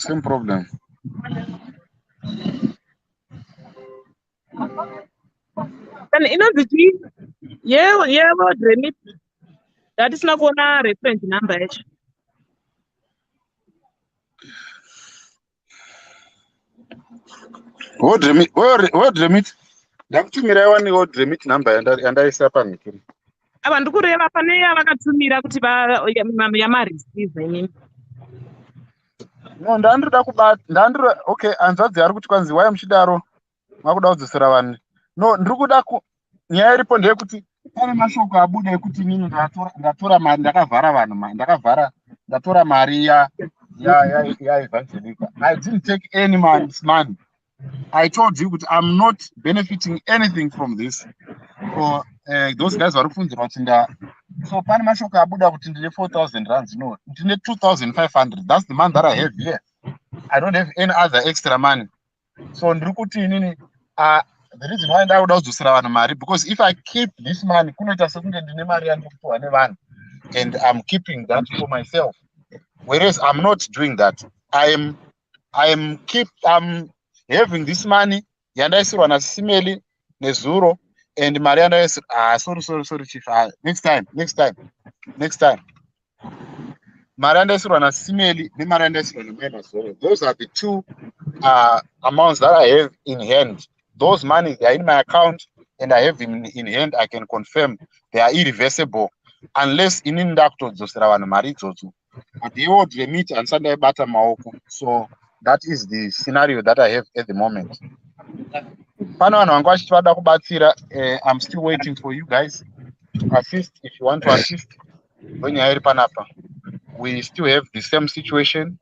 [SPEAKER 3] And yeah, remit. That is not gonna reference number.
[SPEAKER 4] What remit? Ndakutumira wani what remit number yandaisa panikiri.
[SPEAKER 3] Ava ndikureva pane yavakatumira kuti yamareceive inini.
[SPEAKER 4] No, okay, anzadzi ari kuti kwanzi why muchidaro makuda kudzosera vanhu. No, ndikuda nyaya iripo ndeyekuti pane mashoko abuda ekuti inini ndatora mari, ndakavhara vanhu, ndatora mari ya Evangelica. I didn't take any man's money. I told you that I'm not benefiting anything from this. For those guys who are fundraising, so pane mashoko abuda kuti ndine 4,000 rands. No, ndine 2,500. That's the money that I have here. I don't have any other extra money. So ndikuti inini the reason why ndakuda kudzosera vanhu mari, because if I keep this money kunoita sekunge ndine mari yandikupiwa nevanhu, and I'm keeping that for myself, whereas I'm not doing that. I'm having this money yandaisirwa naSimeli neZuro, and mari yandaisirwa sorry chief, next time mari yandaisirwa naSimeli nemari yandaisirwa naZuro. Those are the two amounts that I have in hand. Those money, they are in my account and I have them in hand. I can confirm they are irreversible unless inini ndakutodzosera vanhu mari idzodzo, but they would remit and sandai bata maoko. So that is the scenario that I have at the moment. Pana vanhu vanga vachiti vada kubatsira. I'm still waiting for you guys to assist. If you want to assist, wenyaya iri panapa, we still have the same situation.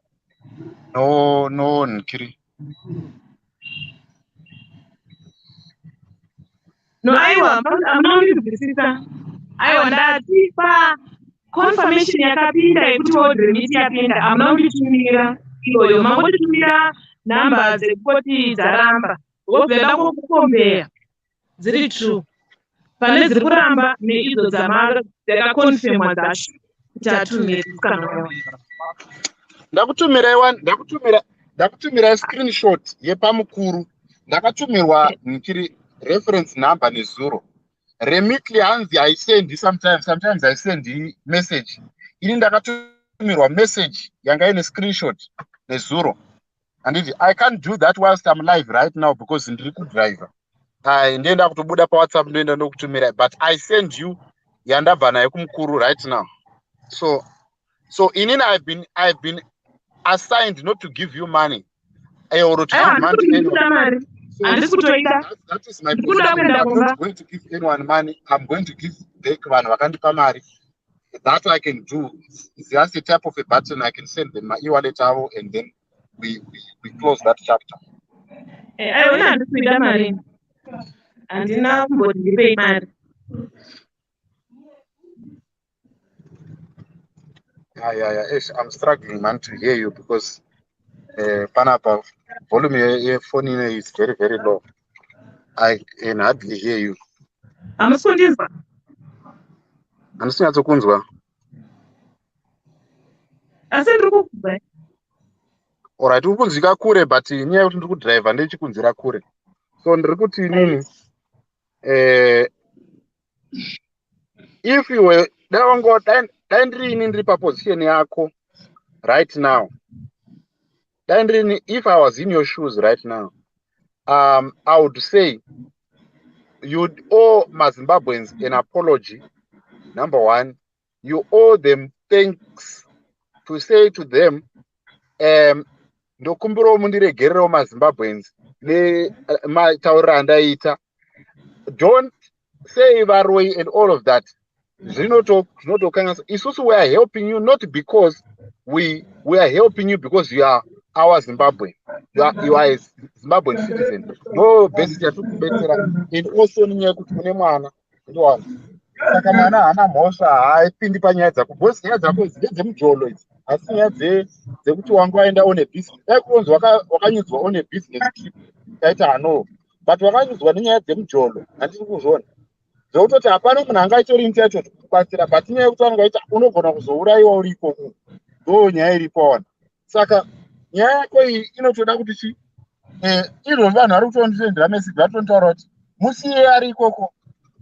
[SPEAKER 4] No nkiri.
[SPEAKER 3] No, aiwa, munondizwisisa. Aiwa, ndatipa confirmation yakapinda yekuti ward remit yapinda. Munonditumira iyoyo, mangotitumira namba dzekoti dzaramba. Wobvenda kukombeya dziri true. Pane dziri kuramba neidzo dzakakonfirmwa dzacho kuti atumire kana
[SPEAKER 4] ndakutumira screenshot yepamukuru. Ndakatumirwa nkiri reference number neZuro. Remitly hanzi I send sometimes I send message. Ini ndakatumirwa message yanga ine screenshot neZuro. And I can't do that whilst I'm live right now because ndiri kudriver. Ndienda kutobuda pa WhatsApp ndoenda ndokutumira, but I send you yandabva nayo kumukuru right now. So inini I've been assigned not to give you money or to give money to anyone. So that is my position. I'm not going to give anyone money. I'm going to give back vanhu vakandipa mari. That I can do. It's just a tap of a button. I can send them my e-wallet and then we close that chapter.
[SPEAKER 3] I want to understand mari. And now what you pay mari.
[SPEAKER 4] Yeah. I'm struggling, man, to hear you because Panapa volume your phone is very, very low. I can hardly hear you.
[SPEAKER 3] I'm kunzwa.
[SPEAKER 4] Andisinatso kunzwa.
[SPEAKER 3] Asi ndiri kukuzwa.
[SPEAKER 4] Alright, uri kunzwika kure but nyaya yekuti ndiri kudriver ndechikunzwira kure. So ndiri kuti inini if you were dai ndiri ini ndiri paposition yako right now, if I was in your shoes right now, I would say you'd owe Zimbabweans an apology. Number one, you owe them thanks to say to them, ndokumbira mundiregerero Zimbabweans mataurira andaita. Don't say varoi and all of that. Isusu, we are helping you not because we are helping you because you are our Zimbabwean. You are a Zimbabwean citizen. No basic and also nyaya kuti mune mwana ndo saka mwana hana mhosva haipindi panyaya dzako because nyaya dzako ndedzemujolo idzi asi nyaya dzekuti wanga waenda on a business dai kunzi wakanyudzwa on a business trip taita hano but wakanyudzwa nenyaya dzemujolo handiri kuzvona zvekutoti hapana munhu angaita rinti yacho kubatsira but nyaya yekuti vanenge vaita unogona kuzourayiwa uri ikoko ndo nyaya iripo wana. Saka nyaya yako iyi inotoda kuti chi izvo vanhu vari kutondisendera message vatontaura kuti musiye ari ikoko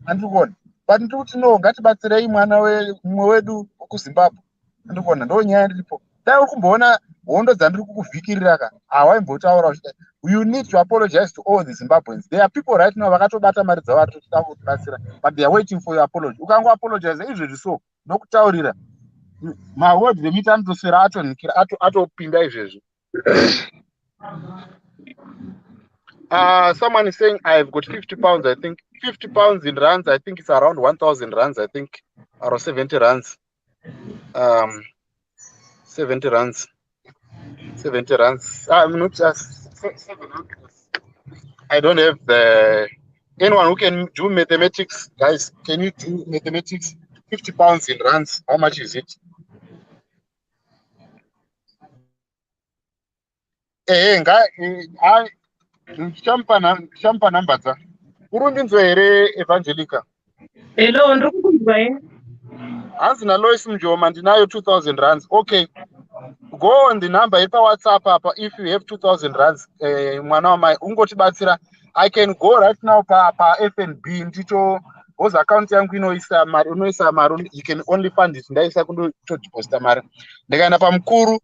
[SPEAKER 4] handiri kuona but ndiri kuti no ngatibatsirei mwana mumwe wedu wekuzimbabwe handiri kuona ndo nyaya ndiripo. Dai uri kumboona hondo dzandiri kukuvhikirira ka hawaimbotaura you need to apologize to all the Zimbabweans. There are people right now vakatobata mari dzavo vari toda kutibatsira but they are waiting for your apology. Ukango apologize izvezvi so nokutaurira maword limit anotoswera atonikira atopinda izvezvi. Someone is saying I've got 50 pounds. I think 50 pounds in rands, I think it's around 1,000 rands, I think, or 70 rands. 70 rands. I'm not just 700. I don't have anyone who can do mathematics. Guys, can you do mathematics? 50 pounds in rands, how much is it? Champa number dza urundinzwa here Evangelica.
[SPEAKER 3] Hello, ndokuzwa here.
[SPEAKER 4] Hanzi naLois Mjoma ndinayo 2,000 rands. Okay, go on the number iri paWhatsApp apa if you have 2,000 rands. Mwana wamai ungotibatsira. I can go right now pa FNB ndito hoza account yangu inoisa mari you can only fund it ndaisa kundodeposita mari ndikaenda pamukuru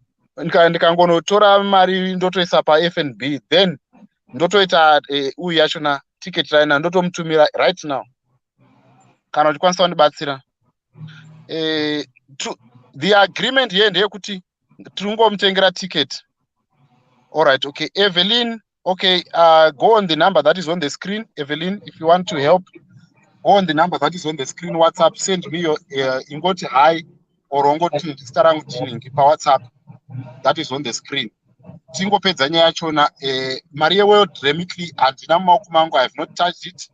[SPEAKER 4] ndikangonotora mari ndotoisa pa FNB then ndotoita uyu yachona ticket raina ndotomutumira right now kana uchikwanisa kundibatsira. The agreement here ndeyekuti tingomutengera ticket. All right, okay. Evelyn, okay, go on the number that is on the screen. Evelyn, if you want to help, go on the number that is on the screen. WhatsApp, send me your ingoti hi or ongoti starangu chiningi pa WhatsApp that is on the screen. Tingopedza nyaya yachona mari yeworld remitly handina mumaoko mangu, I have not touched it.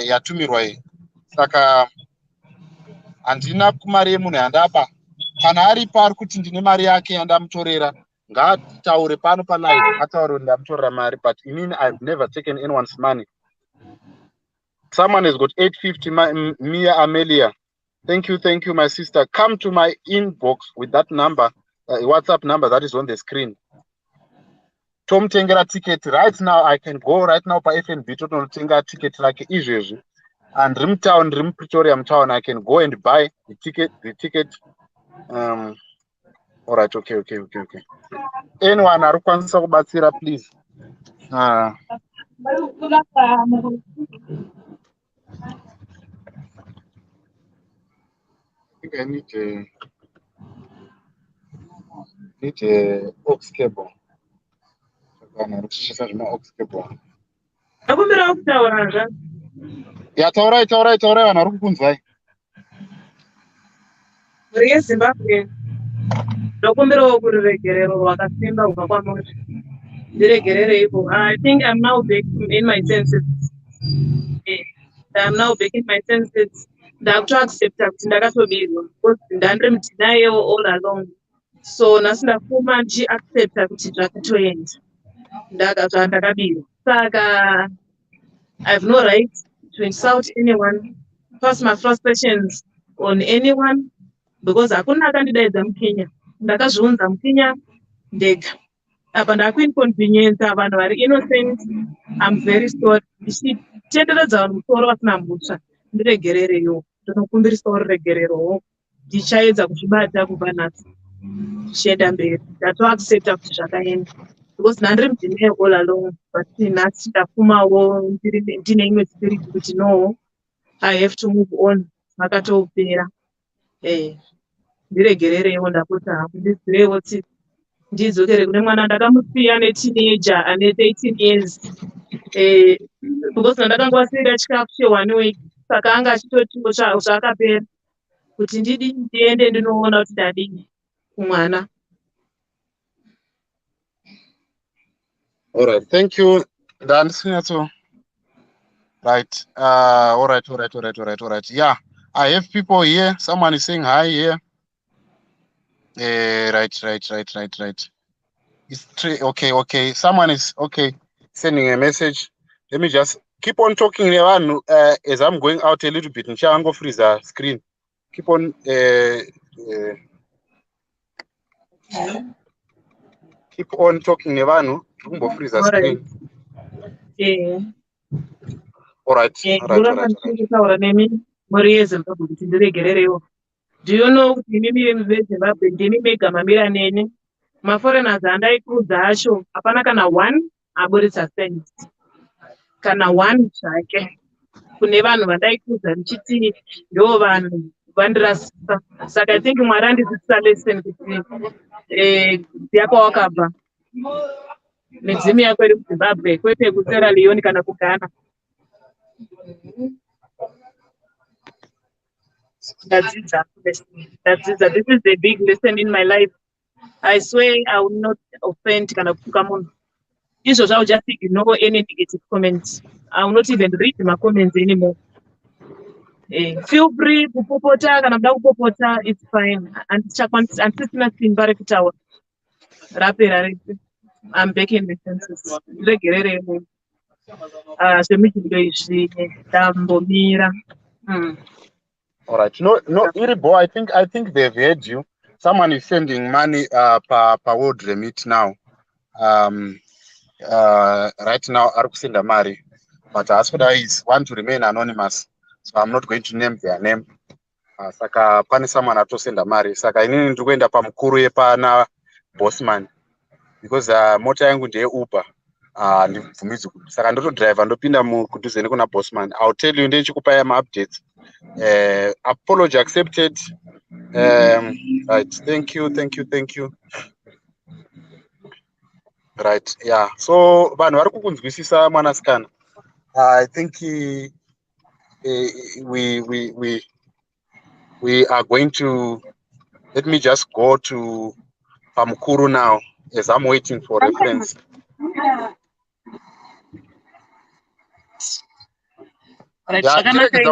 [SPEAKER 4] Yatumirwa iyi saka handina mari yemunhu yandapa. Kana aripo ari kuti ndine mari yake yandamutorera ngataure pano palive ataure ndamutorera mari but inini I've never taken anyone's money. Someone has got 850. Mia Amelia, thank you my sister. Come to my inbox with that number, WhatsApp number that is on the screen. Tom tengera ticket right now. I can go right now pa FNB to tenga ticket like izvezvi and rim Pretoria town. I can go and buy the ticket. All right, okay. Anyone arikwanisa kubatsira please. think I need a aux cable. Aux cable.
[SPEAKER 3] Akumbira kutaura zva.
[SPEAKER 4] Yeah, taurai vanhu vari kukunzwai.
[SPEAKER 3] Mhuri yeZimbabwe ndokumbirawo kururegerero rwakasimba kubva kwamuri. Ndiregerereiwo. I think I'm now back in my senses. I'm now back in my senses. Ndakutoaccepta kuti ndakatobirwa. Because ndandiri mudinayewo all along. So nhasi ndafuma ndichiaccepta kuti zvakatoenda. Ndakabirwa. Saka I have no right to insult anyone, pass my frustrations on anyone, because hakuna akandidaidza muKenya. Ndakazviunza muKenya ndega. Apa ndakuinconvenience vanhu vari innocent. I'm very sorry. Ndichitenderedza vanhu musoro vasina mhosva. Ndiregererewo. Ndinokumbirisawo ruregererowo. Ndichaedza kuzvibata kubva nhasi. Ndichienda mberi. Ndatoaccepta kuti zvakaenda. Because nandiri mudinaye all along, but nhasi ndafumawo ndine imwe spirit kuti no, I have to move on. Makatopera. Ndiregererewo ndapota hangu ndizivewo tsitsi. Ndidzokere kune mwana ndakamusiya neteenager ane 13 years. Because ndakangosiyira chikafu che1 week. Saka anga achitotiwo zvakapera. Kuti ndiende ndinoona kuti ndadini kumwana.
[SPEAKER 4] All right, thank you. Right. All right. Yeah, I have people here. Someone is saying hi here. Right. It's okay. Someone is sending a message. Let me just keep on talking as I'm going out a little bit. Nchango freezer screen. Keep on talking nevanu. Freezer screen. All right.
[SPEAKER 3] Do you know kuti mimi veZimbabwe ndimi mega mamira neni? Maforeigners andaikudza acho hapana kana 1 aburitsa cent. Kana 1 zvake. Kune vanhu vandaikudza ndichiti ndo vanhu vandirasisa. Saka I think Mwari andidzidzisa lesson kuti ndiapa wakabva. Midzimu yako iri kuZimbabwe kwete kuSierra Leone kana kuGhana. That's it. This is a big lesson in my life. I swear I will not offend kana kutuka munhu. Izvozvo I will just ignore any negative comments. I will not even read my comments anymore. Feel free kupopota kana muda kupopota, it's fine. Handisina simba rekutaura. Rapera rese. I'm back in my senses. Ndiregereremo. Zvemijingo izvi ndambomira.
[SPEAKER 4] All right. No, Iribo, I think they've heard you. Someone is sending money per world remit now. Right now, Arukusenda Mari. But Askoda is want to remain anonymous. So I'm not going to name their name. Saka pane someone atosenda mari. Saka inini ndikuenda pamukuru yepana Bossman. Because mota yangu ndeye Uber. Ndibvumidzwa. Saka ndotodriver ndopinda kudhuze nekuna Bossman. I'll tell you ndechikupa ya updates. Apology accepted. Right. Thank you. Right. Yeah. So vanhu vari kukunzwisisa mwanasikana. I think we are going to, let me just go to Pamukuru now as I'm waiting for reference. Chiregedza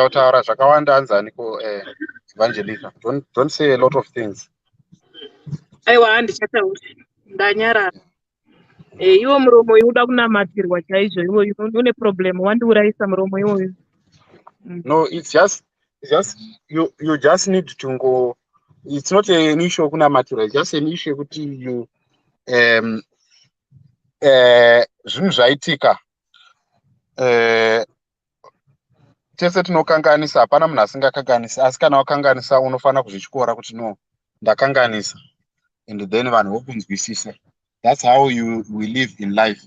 [SPEAKER 4] kutaura zvakawanda hanzaniko Evangelica. Don't say a lot of things.
[SPEAKER 3] Aiwa handichataura ndanyarara. Iwo muromo unoda kunamatirwa chaizvo, iwo une problem wandiurayisa muromo iwoyo.
[SPEAKER 4] No, it's just you just need to go. It's not an issue kunamatirwa, it's just an issue kuti you zvinhu zvaitika tese tinokanganisa, hapana munhu asingakanganisa, asi kana wakanganisa unofanira kuzvityora kuti no, ndakanganisa, and then vanhu vokunzwisisa. That's how we live in life.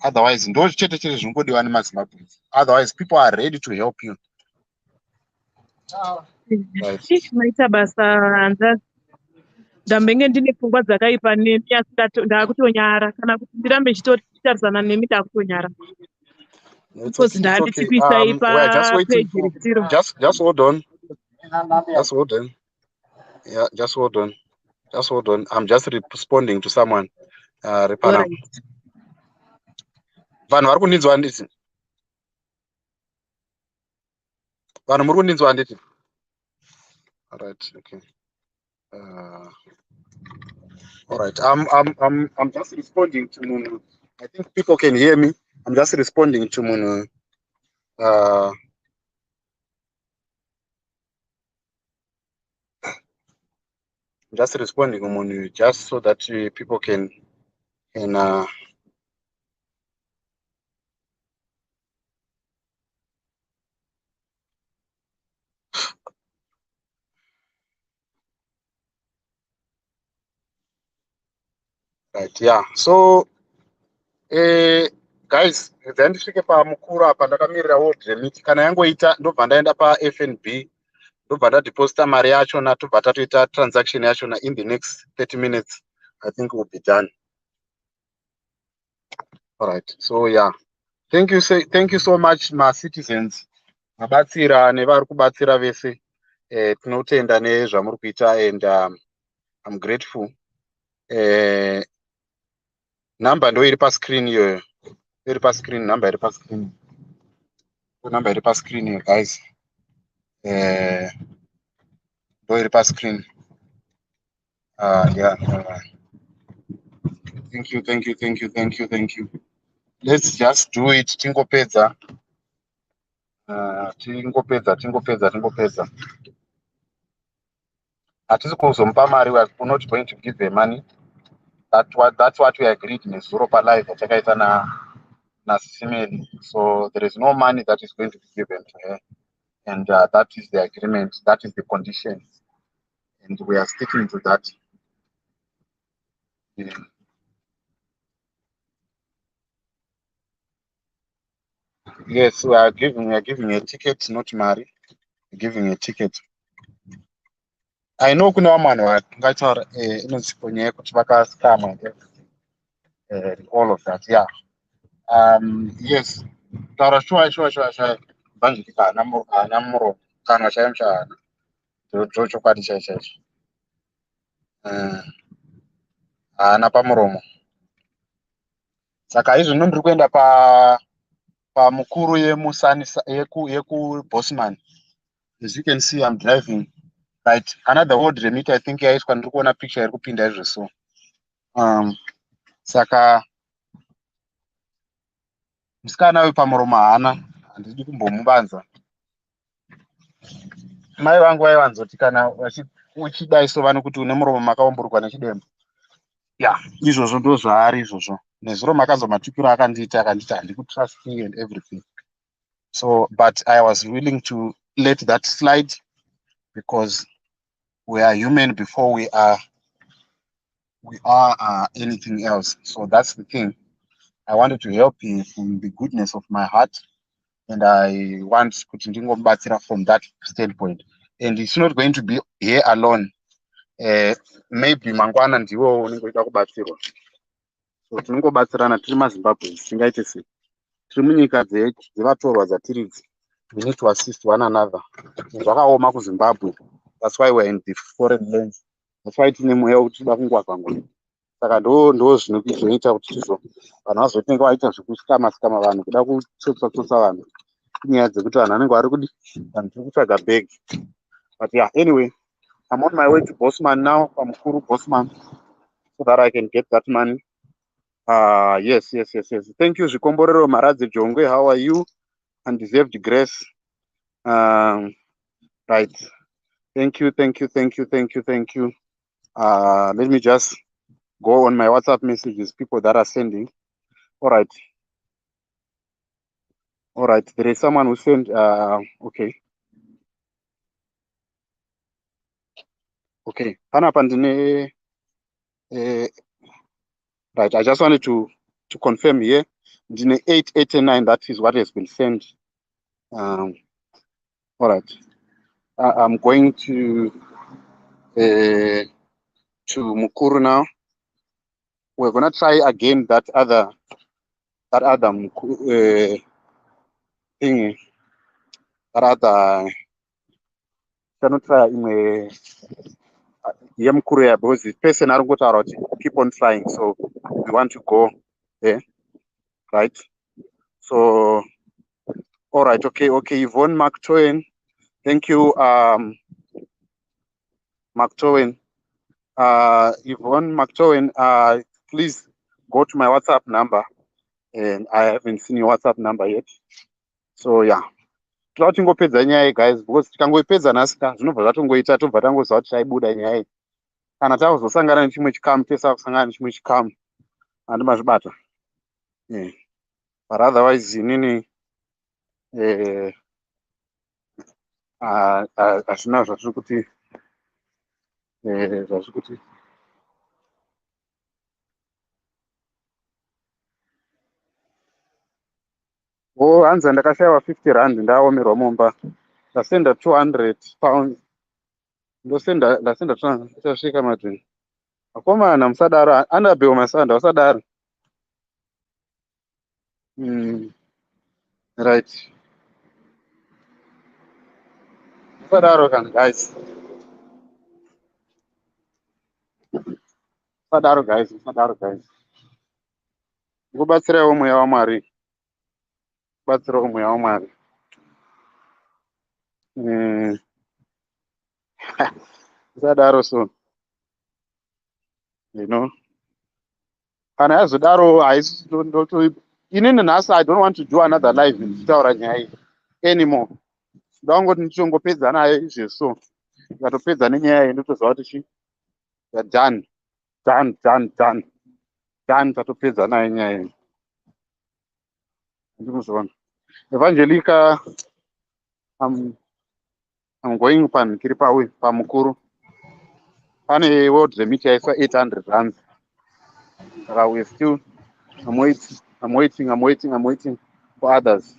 [SPEAKER 4] Otherwise, ndo chete chete zvinongodiwa nemazimbabweans. Otherwise, people are ready to help you. Right.
[SPEAKER 3] Maita basa hanzvadzi. Ndambenge ndine pfungwa dzakaipa nemi asi ndakutonyara kana kuti ndirambe ndichitarisana nemi ndakutonyara. Because ndati tikuisai papeji risiro.
[SPEAKER 4] Just hold on. Just hold on. Yeah, just hold on. Just hold on. I'm just responding to someone. Repana. Vanhu vari kundinzwa handiti? Vanhu muri kundinzwa handiti? All right. Okay. All right. I'm just responding to Munu. I think people can hear me. I'm just responding to Munu. Just responding to Munu, just so that people can right. Yeah. So guys, then ndisvike pamukuru apa ndakamirira world remit. Kana yangoita ndobva ndaenda paFNB, ndobva ndadeposita mari yachona, tobva tatoita transaction yachona in the next 30 minutes. I think we'll be done. All right. So yeah. Thank you so much, my citizens. Mabatsira nevari kubatsira vese. Tinotenda nezvamuri kuita, and I'm grateful. Number ndo iri pascreen iyoyo. Iri pascreen, number iri pascreen. Number iri pascreen iyo, guys. Ndo iri pascreen. Yeah. Thank you. Let's just do it. Tingopedza. Hatisi kuzomupa mari. We're not going to give her money. That's what we agreed nezuro palive yatakaita na Simeli. So there is no money that is going to be given to her, and that is the agreement. That is the condition, and we are sticking to that. Yeah. Yes, we are giving a ticket, not money. Giving a ticket. I know kuna vamwe vakataura inonzi nyaya yekuti vakascama all of that. Yeah. Yes. Taura sure. Evangelica haana muromo kana chaimo chaana. Ndo chokwadi chaicho. Haana pamuromo. Saka izvino ndiri kuenda pamukuru yemusani yeku-Bosman. As you can see, I'm driving. Right. Another world remit, I think yaiswa ndiri kuona picture iri kupinda izvo so. Saka musikana uyu pamuromo haana, handidi kumbomubanza. Mai vangu vaivanzoti kana uchidai sova nokuti une muromo makaumburwa nechidembo. Yeah, izvozvo ndo zvaari izvozvo. Nezuro makazomatukira akanditi handidi kutrust me and everything. So, but I was willing to let that slide because we are human before we are anything else. So that's the thing. I wanted to help you from the goodness of my heart, and I want kuti ndingomubatsira from that standpoint. And it's not going to be here alone. Maybe mangwana ndiwo unenge uida kubatsirwa. So tinongobatsirana tiri maZimbabwe, tingaite sei? Tiri munyika dzevatorwa dzatiri idzi. We need to assist one another. Zvakaoma kuZimbabwe. That's why we're in the foreign lands. That's why tine mweya wekuti tinoda kungwazangwa. Saka ndo zvinoita kuti vanhu vazotenga vaita zvekuskama vanhu kuda kutsotsa vanhu. Inyaya dzekuti vanhu vanenge vari kudi vanhu tiri kutsvaga bag. But yeah, anyway, I'm on my way to Bosman now, pamukuru Bosman, so that I can get that money. Yes. Thank you, Zvikomborero Maradze Jongwe. How are you? Undeserved grace. Right. Thank you. Let me just go on my WhatsApp messages, people that are sending. All right. There is someone who sent. Okay. Hana pandine. Right. I just wanted to
[SPEAKER 1] to confirm here. In 889, that is what has been sent. All right. I'm going to Mukuru now. We're gonna try again that other thing. That other. Cannot try in a Mukuru because the person are going to keep on trying. So we want to go there, right? So all right, okay, Yvonne McTowen. Thank you, McTowen. Yvonne McTowen, please go to my WhatsApp number. And I haven't seen your WhatsApp number yet. So yeah. Toda tingopedza nyaya guys because tikangoipedza nasika zvinobva zvatongoita tobva tangoziva kuti taibuda nyaya. Kana tazosangana nechimwe chikamu tesa kusangana nechimwe chikamu. Handimazvibata. But otherwise inini hazvina zvatiri kuti hanzi ndakashayiwa 50 rand ndaomerwa mumba. Ndasenda 200 pounds. Ndasenda 200 tasvika madhini. Akomana musadaro andabhewa masanda wasadaro. Right. Musadaro kan guys. Musadaro guys. Kubatsirawo mweya waMwari. Musadaro so. You know. Kana yazodaro inini nhasi I don't want to do another live ndichitaura nyaya iyi anymore. Ndangoti ndichongopedza nayo izvezvo so. Tikatopedza nenyaya iyi ndotoziva kuti done. Tatopedza nayo nyaya iyi. Ndikuzvona. Evangelica, I'm going panikiri pamukuru. Pane world remit yaiswa 800 rand. We're still, I'm waiting for others.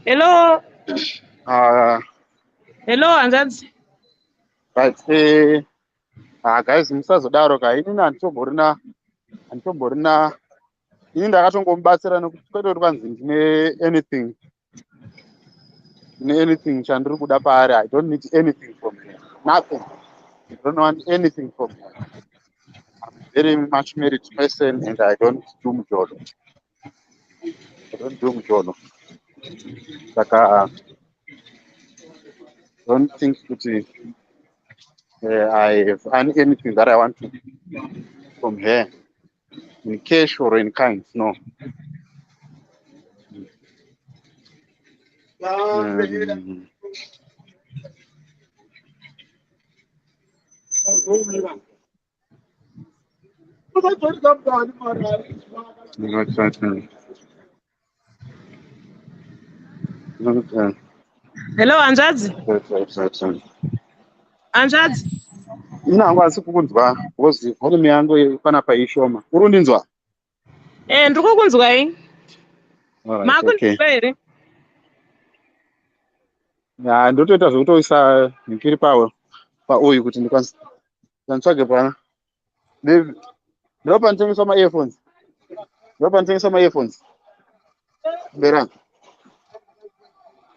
[SPEAKER 3] Hello. Hello, hanzvadzi.
[SPEAKER 1] Right. Guys, musazodaro ka inini handitomborina inini ndakatongomubatsira nekuti kwete kuti kwanzi ndine anything chandiri kuda paari. I don't need anything from him. Nothing. I don't want anything from him. I'm a very much married person and I don't do mjolo. Like don't think that I have anything that I want to from here in cash or in kind. No.
[SPEAKER 3] Hello, hanzvadzi. Hanzvadzi.
[SPEAKER 1] Ina hangu asi kukunzwa because volume yangu panapa ishoma. Uri kundinzwa?
[SPEAKER 3] Ndiri kukunzwai. Makundinzwa here?
[SPEAKER 1] Ya ndotoita zvokutoisa nikiri pauyu kuti ndikwanise ndantsvage pana. Ndipo panotengeswa ma-earphones. Bera.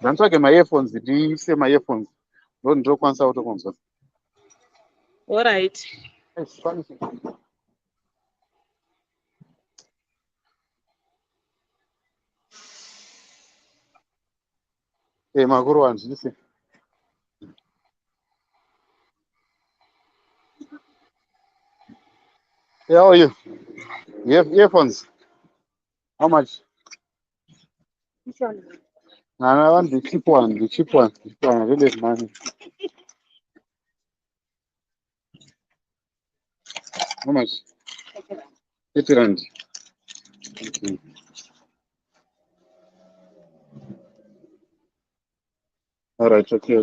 [SPEAKER 1] Ndantsvage ma-earphones ndiise ma-earphones. Ndokwanisa kutokunzwa.
[SPEAKER 3] All right.
[SPEAKER 1] Makuru wanzvise. How are you? You have earphones? How much?
[SPEAKER 2] Which one?
[SPEAKER 1] No, I want the cheap one. I really have money. How much? 80 rand. Okay. All right. Okay.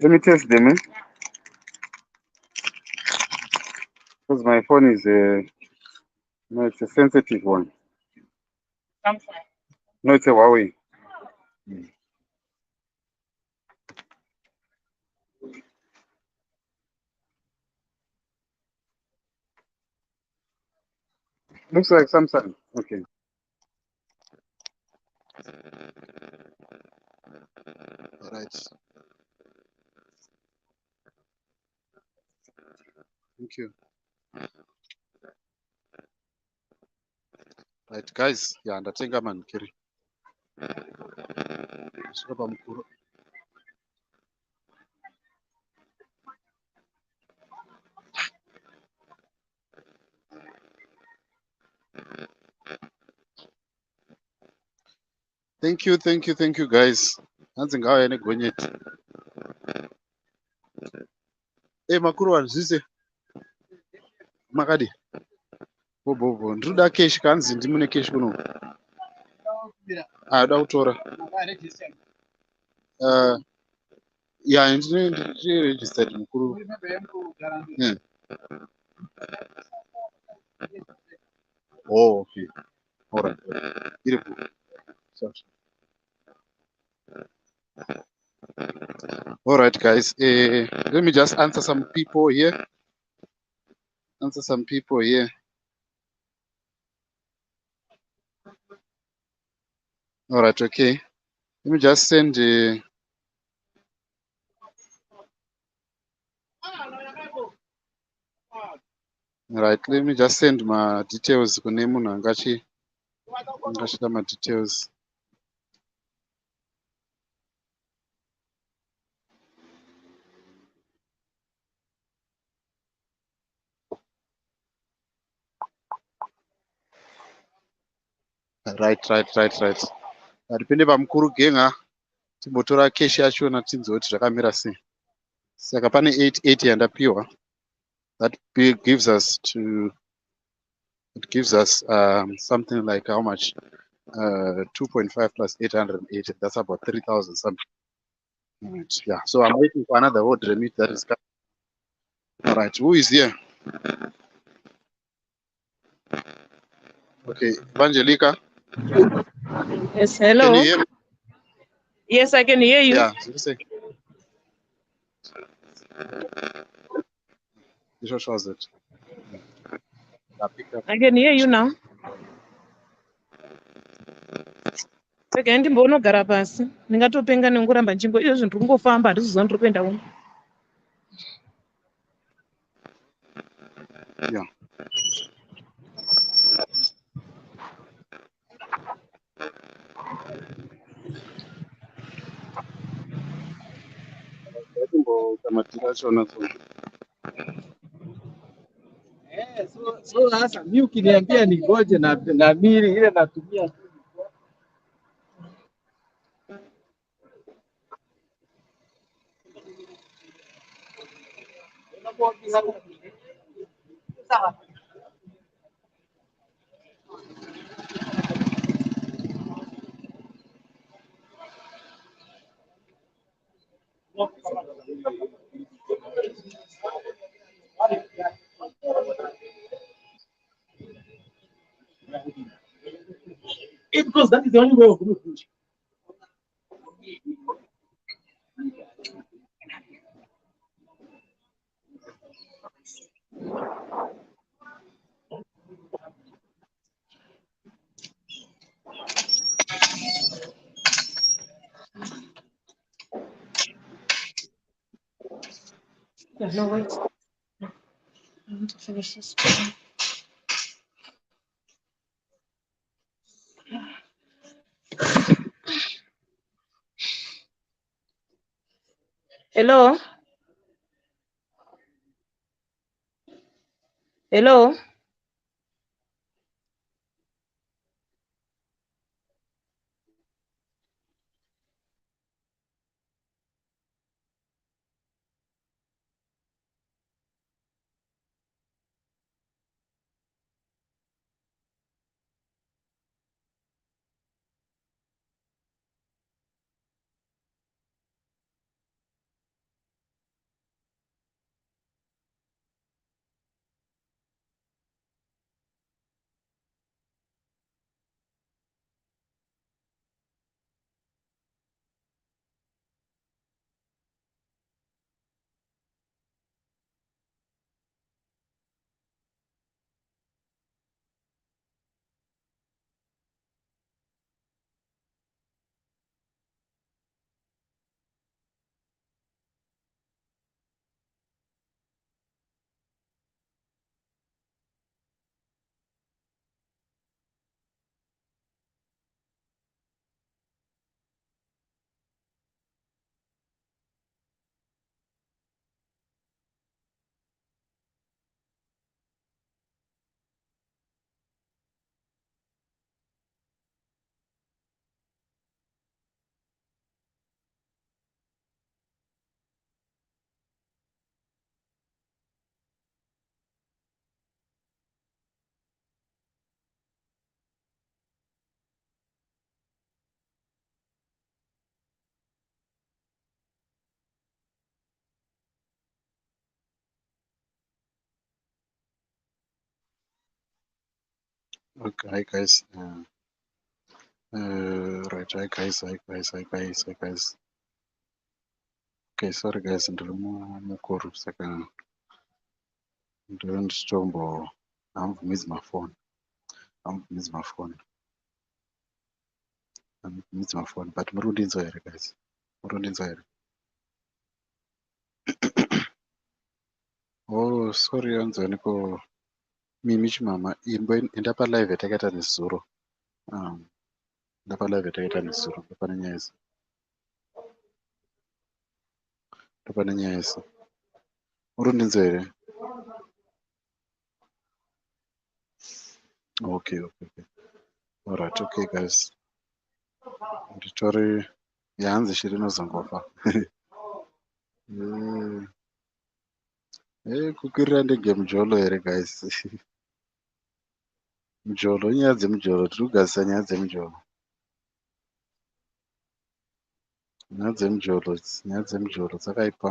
[SPEAKER 4] Let me test them, because my phone is no, it's a sensitive one. No, it's a Huawei. Looks like Samsung. Okay.
[SPEAKER 1] All right. Thank you. Right, guys. Yeah, ndatenga manikiri. Svika pamukuru. Thank you, guys. Hanzi ngauya negonyeti. Makuru wanzvise. Makadi. Bobo, ndinoda cash kanzi ndimune cash kuno. Ada kutora. Yeah, ndine registered mukuru. Yeah. Oh, okay. All right. Beautiful. So, all right, guys. Let me just answer some people here. All right, okay. Let me just send. All right, let me just send my details. Kune munhu angachida my details. Right. Dipende pamukuru genga timbotora cash yachona tinzoti zvakamira sei. Saka pane 880 yandapiwa. That gives us something like how much? 2.5 plus 880. That's about 3,000 something. Right. Yeah. So I'm waiting for another word remit that is coming. All right. Who is here? Okay. Evangelica.
[SPEAKER 3] Yes,
[SPEAKER 1] Can
[SPEAKER 3] hello.
[SPEAKER 1] you hear me?
[SPEAKER 3] Yes, I can hear you.
[SPEAKER 1] Yeah. So you say. This was it.
[SPEAKER 3] I can hear you now. Pega ndimbounogara pasi ndingatopenga nenguramba nzvimbo izvozvo ndiri kungofamba handizozva ndiri kuenda uno.
[SPEAKER 1] Yeah.
[SPEAKER 5] So sasa mimi ukiniambia ningoje na mili ile natumia because that is the only way of doing it.
[SPEAKER 3] Yeah, no, wait. I want to finish this. Hello? Hello?
[SPEAKER 1] Okay, hi guys. Right, hi guys, hi guys. Okay, sorry guys, ndiri mukuru saka ndonditombo hamubvumidzi mafoni, hamubvumidzi mafoni, but muri kundinzwa here guys, muri kundinzwa here? Oh, sorry, hanzwaniko mimi chimama enda palive yatakaita nezuro. Enda palive yatakaita nezuro, ndopane nyaya yese, ndopane nyaya yese. Muri kundinzwa here? Okay, alright, okay guys, nditori yahanzi shiri inozongofa. Kukwirira ndege mujolo here guys. Mujolo, nyaya dzemujolo, tiri kugadzisa nyaya dzemujolo, nyaya dzemujolo dzakaipa,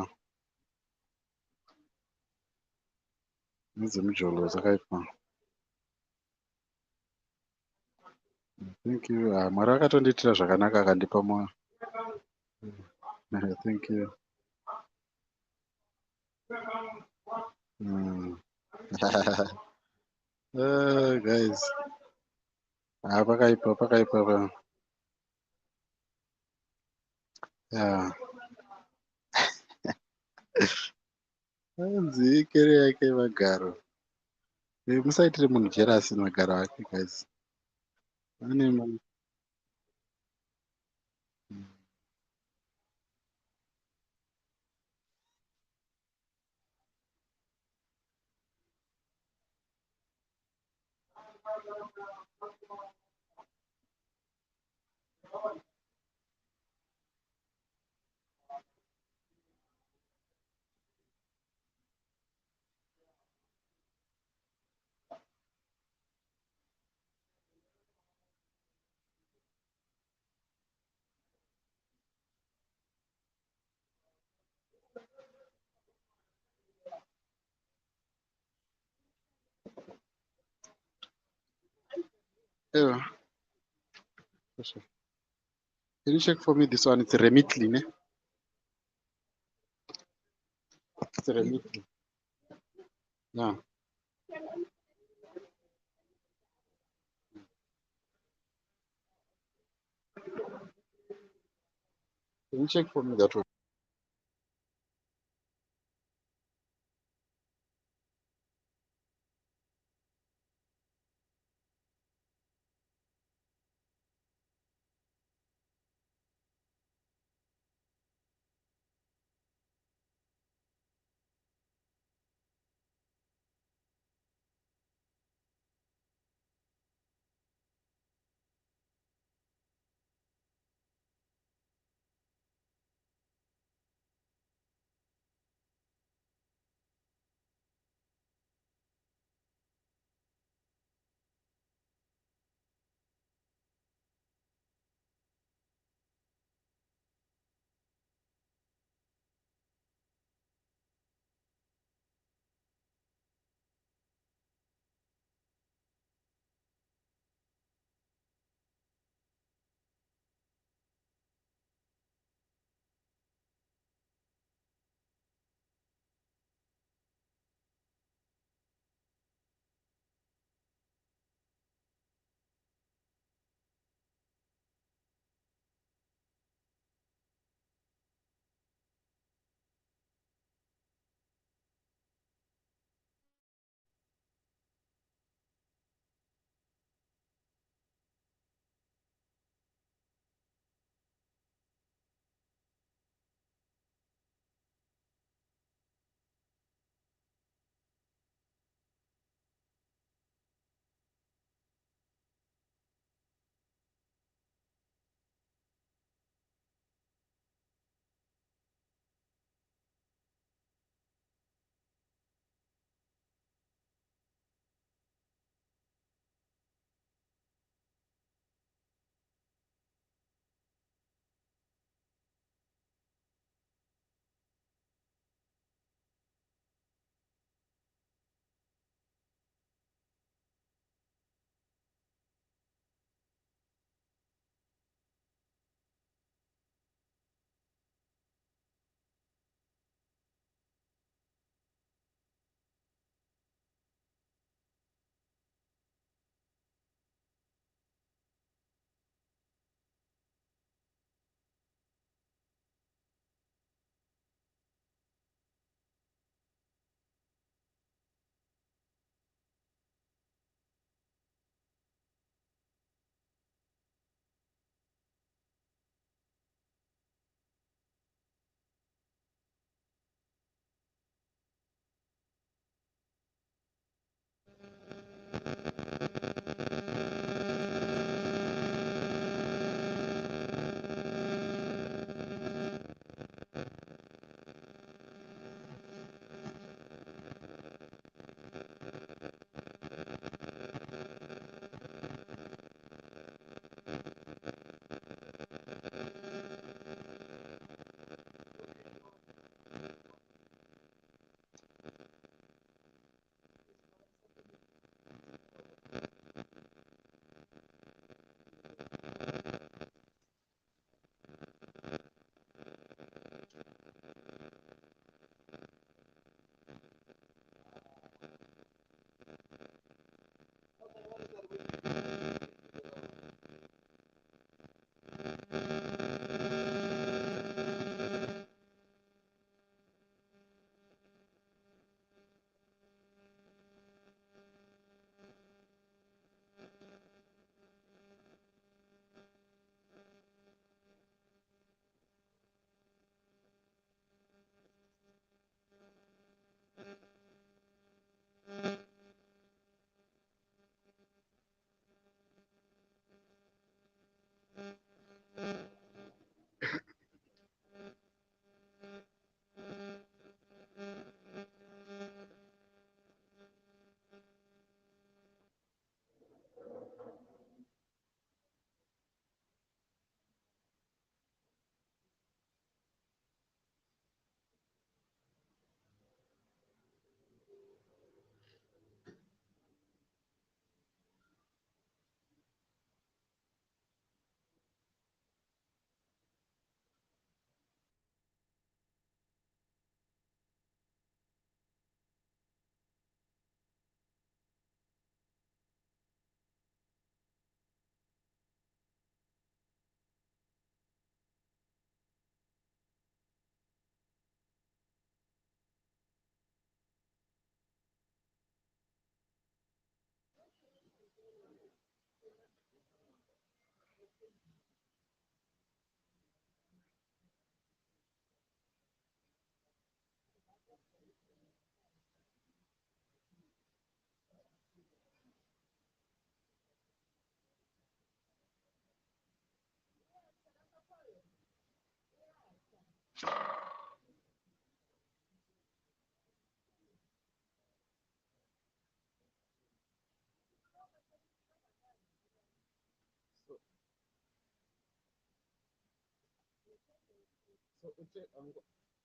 [SPEAKER 1] nyaya dzemujolo dzakaipa. Thank you. Mwari akatondiitira zvakanaka, akandipa moyo. Thank you. Guys, pakaipa. Yeah. Hanzi ikere yake magaro. Musaitire munhu jerasi magaro ake guys. Yeah. Can you check for me this one? It's Remitly, ne? It's Remitly. Yeah. Can you check for me that one?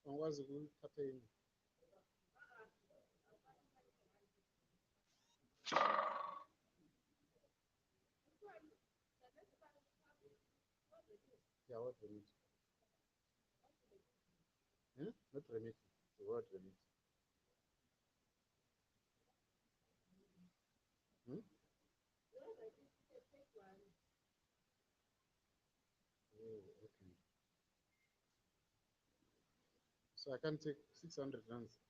[SPEAKER 1] So angwazi kuthatha ini. Yeah, what remit? Not remit. The word remit. Oh, okay. So I can take 600 rands.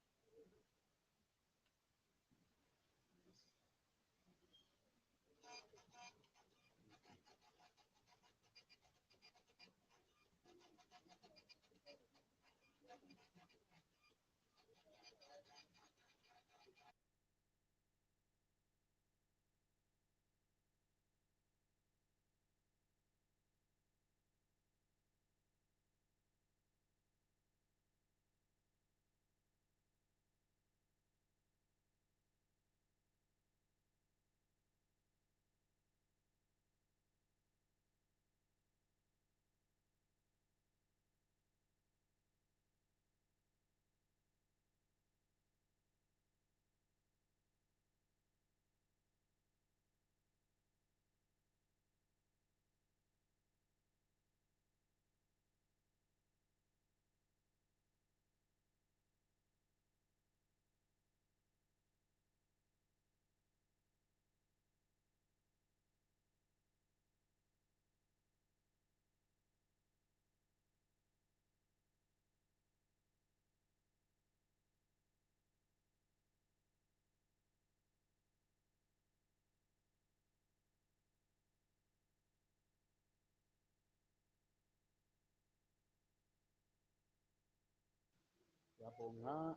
[SPEAKER 1] Yabonga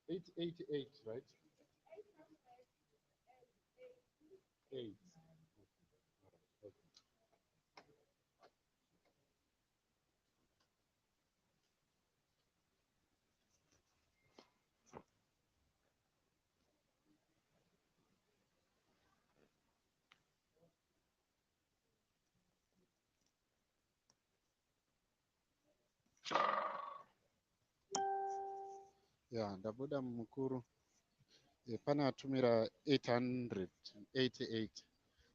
[SPEAKER 1] 888, right? 8. Okay. Yeah, ndabuda mukuru. Pana atumira 888.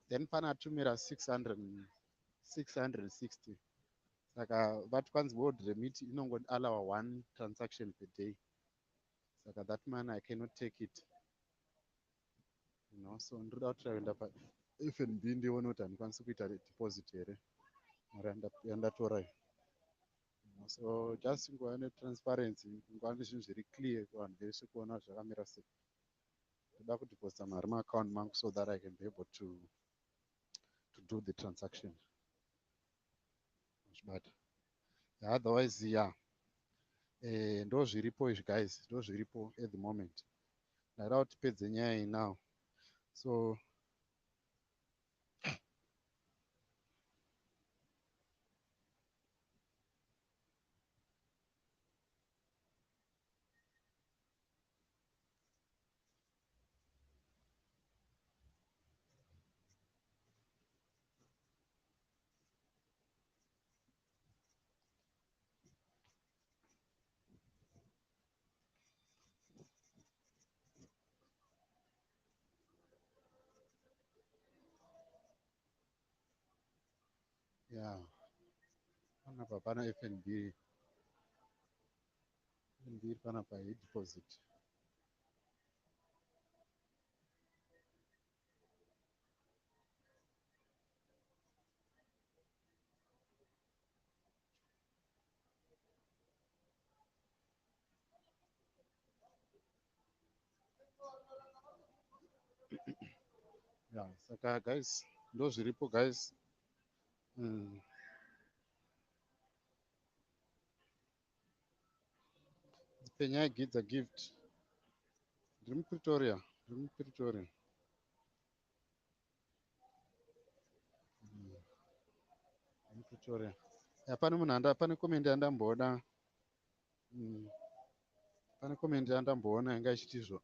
[SPEAKER 1] Then pana atumira 660. Saka that kwanzi board remit inongo allow one transaction per day. Saka that man I cannot take it. You know, so ndoda kutaenda pa FNB ndione kuti handikwanisi kuita deposit here. Mari yandatora iyi. So just ngova netransparency, ngova nezvinhu zviri clear kuvanhu vese kuona zvakamira sei. Ndoda kudeposita mari muaccount mangu so that I can be able to do the transaction. But otherwise, yeah. Ndo zviripo izvi guys, ndo zviripo at the moment. Ndada kuti tipedze nyaya iyi now. So yeah, panapa pana FNB panapa deposit. Yeah, saka guys, ndo zviripo guys. Mm. Penyai gets a gift. Dream Pretoria. Dream Pretoria. Dream Pretoria. Pane munhu pane comment yandamboona. Pane comment yandamboona inga ichitizvo.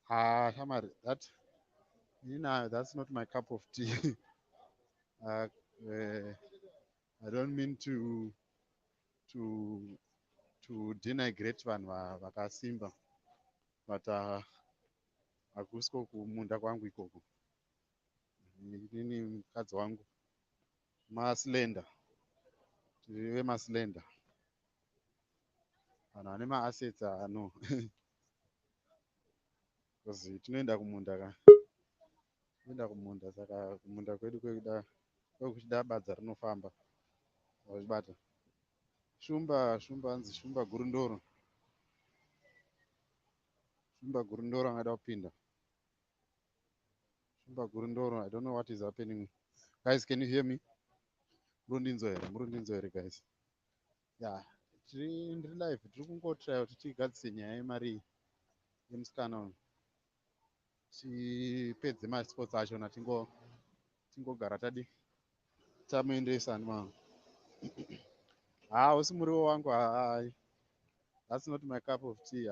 [SPEAKER 1] Shamari, that's not my cup of tea. I don't mean to denigrate vanhu vakasimba, but hakusiko kumunda kwangu ikoko. Inini mukadzi wangu maslender, tiri vemaslender, vanhu vane maassets ano because tinoenda kumunda saka kumunda kwedu kwekuchida badza rinofamba wachibata. Shumba hanzi Shumba gurundoro angada kupinda. Shumba gurundoro, I don't know what is happening. Guys, can you hear me? Murundinzo here guys. Yeah, ndiri live, tiri kungotry kuti tigadzise nyaya yemari yemusikana uyu, tipedze masports achona tingogara tamuendesa nima. Usi muriwo wangu, that's not my cup of tea.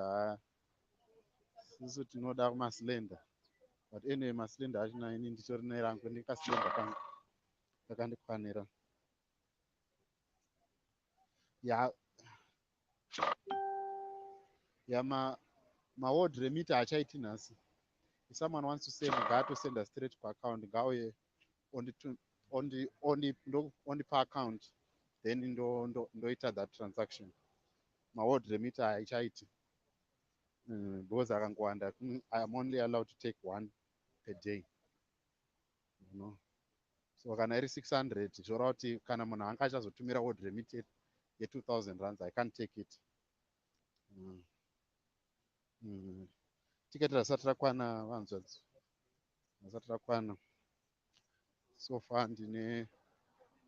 [SPEAKER 1] Susu tinoda kumaslender, but anyway maslender achina ini nditori nerangu, ndikaslender kangu kakandikwanira. Maward remit hachaiti nhasi. If someone wants to send, send a straight per account, ngauye on the per account, then ndoita that transaction. Maward remit haichaiti because akangowanda, I am only allowed to take one per day, you know. So kana iri 600 zvoreva kuti kana munhu anga achazotumira ward remit ye2000 rands, I can't take it. Tiketi rasati rakwana vanzvadzi, rasati rakwana. So far ndine,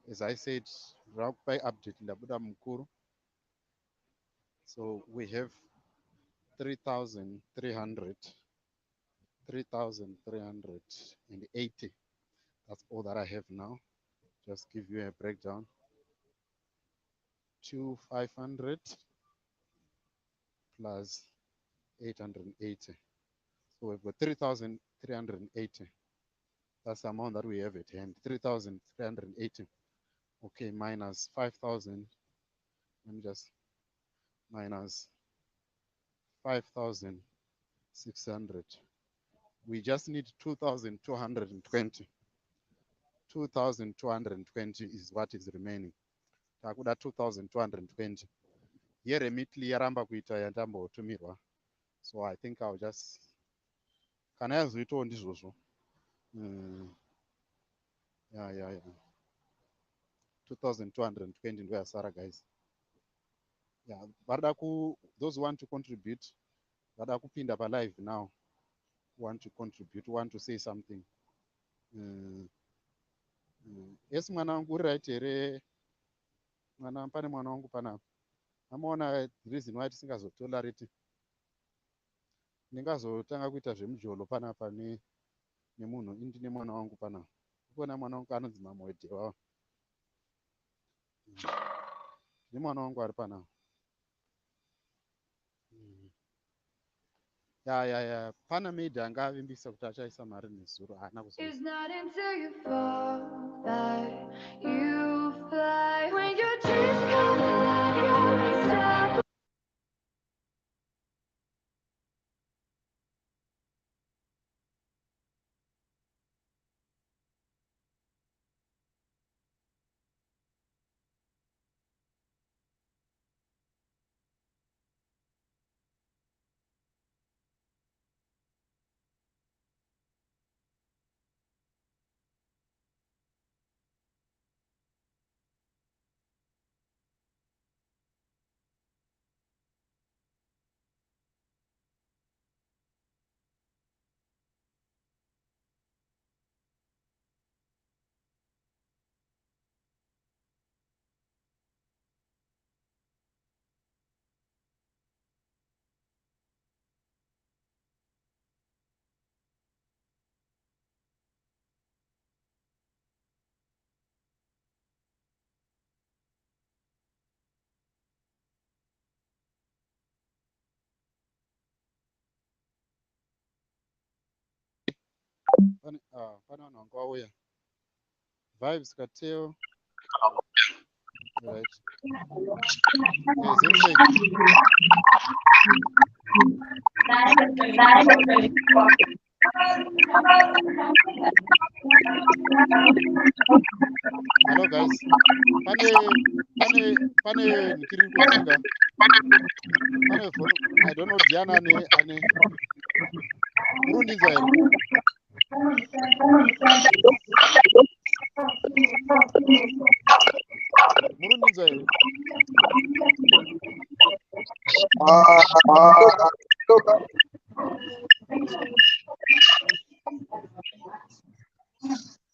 [SPEAKER 1] as I said, rakupai update ndabuda mukuru. So we have 3,380. That's all that I have now. Just give you a breakdown. 2,500 plus 880. So we've got 3,380. That's the amount that we have at hand. 3,380. Okay, minus 5,000. Let me just minus 5,600. We just need 2,220. 2,220 is what is remaining. Takuda 2,220. Here remitly yaramba kuita yandambotumirwa. So I think I'll just, kana yazoitawo ndizvozvo. Yeah. 2,220 ndo yasara guys. Yeah, those who want to contribute, vada kupinda pa live now, want to contribute, want to say something. Yes, mwana wangu uri right here. Pane mwana wangu pana. Amaona reason why tisingazotolerate. Ndingazotanga kuita zvemujolo panapa nemunhu ndine mwana wangu pana. Kuona mwana wangu anonzi mamwedhe wawo. Ndine mwana wangu ari pana. Yeah. Pana maid anga avimbisa kuti achaisa mari nezuro, haana kuzoisa. It's not until you fall that you fly. When your dreams come alive, you're unstoppable. Pane vanhu vanga vauya. Vibes Kateo. Right. Yes, everything. Hello guys. Pane nikiri kutenga. Pane volume. I don't know Diana ane Murundinzwa here. Murundinzwa here.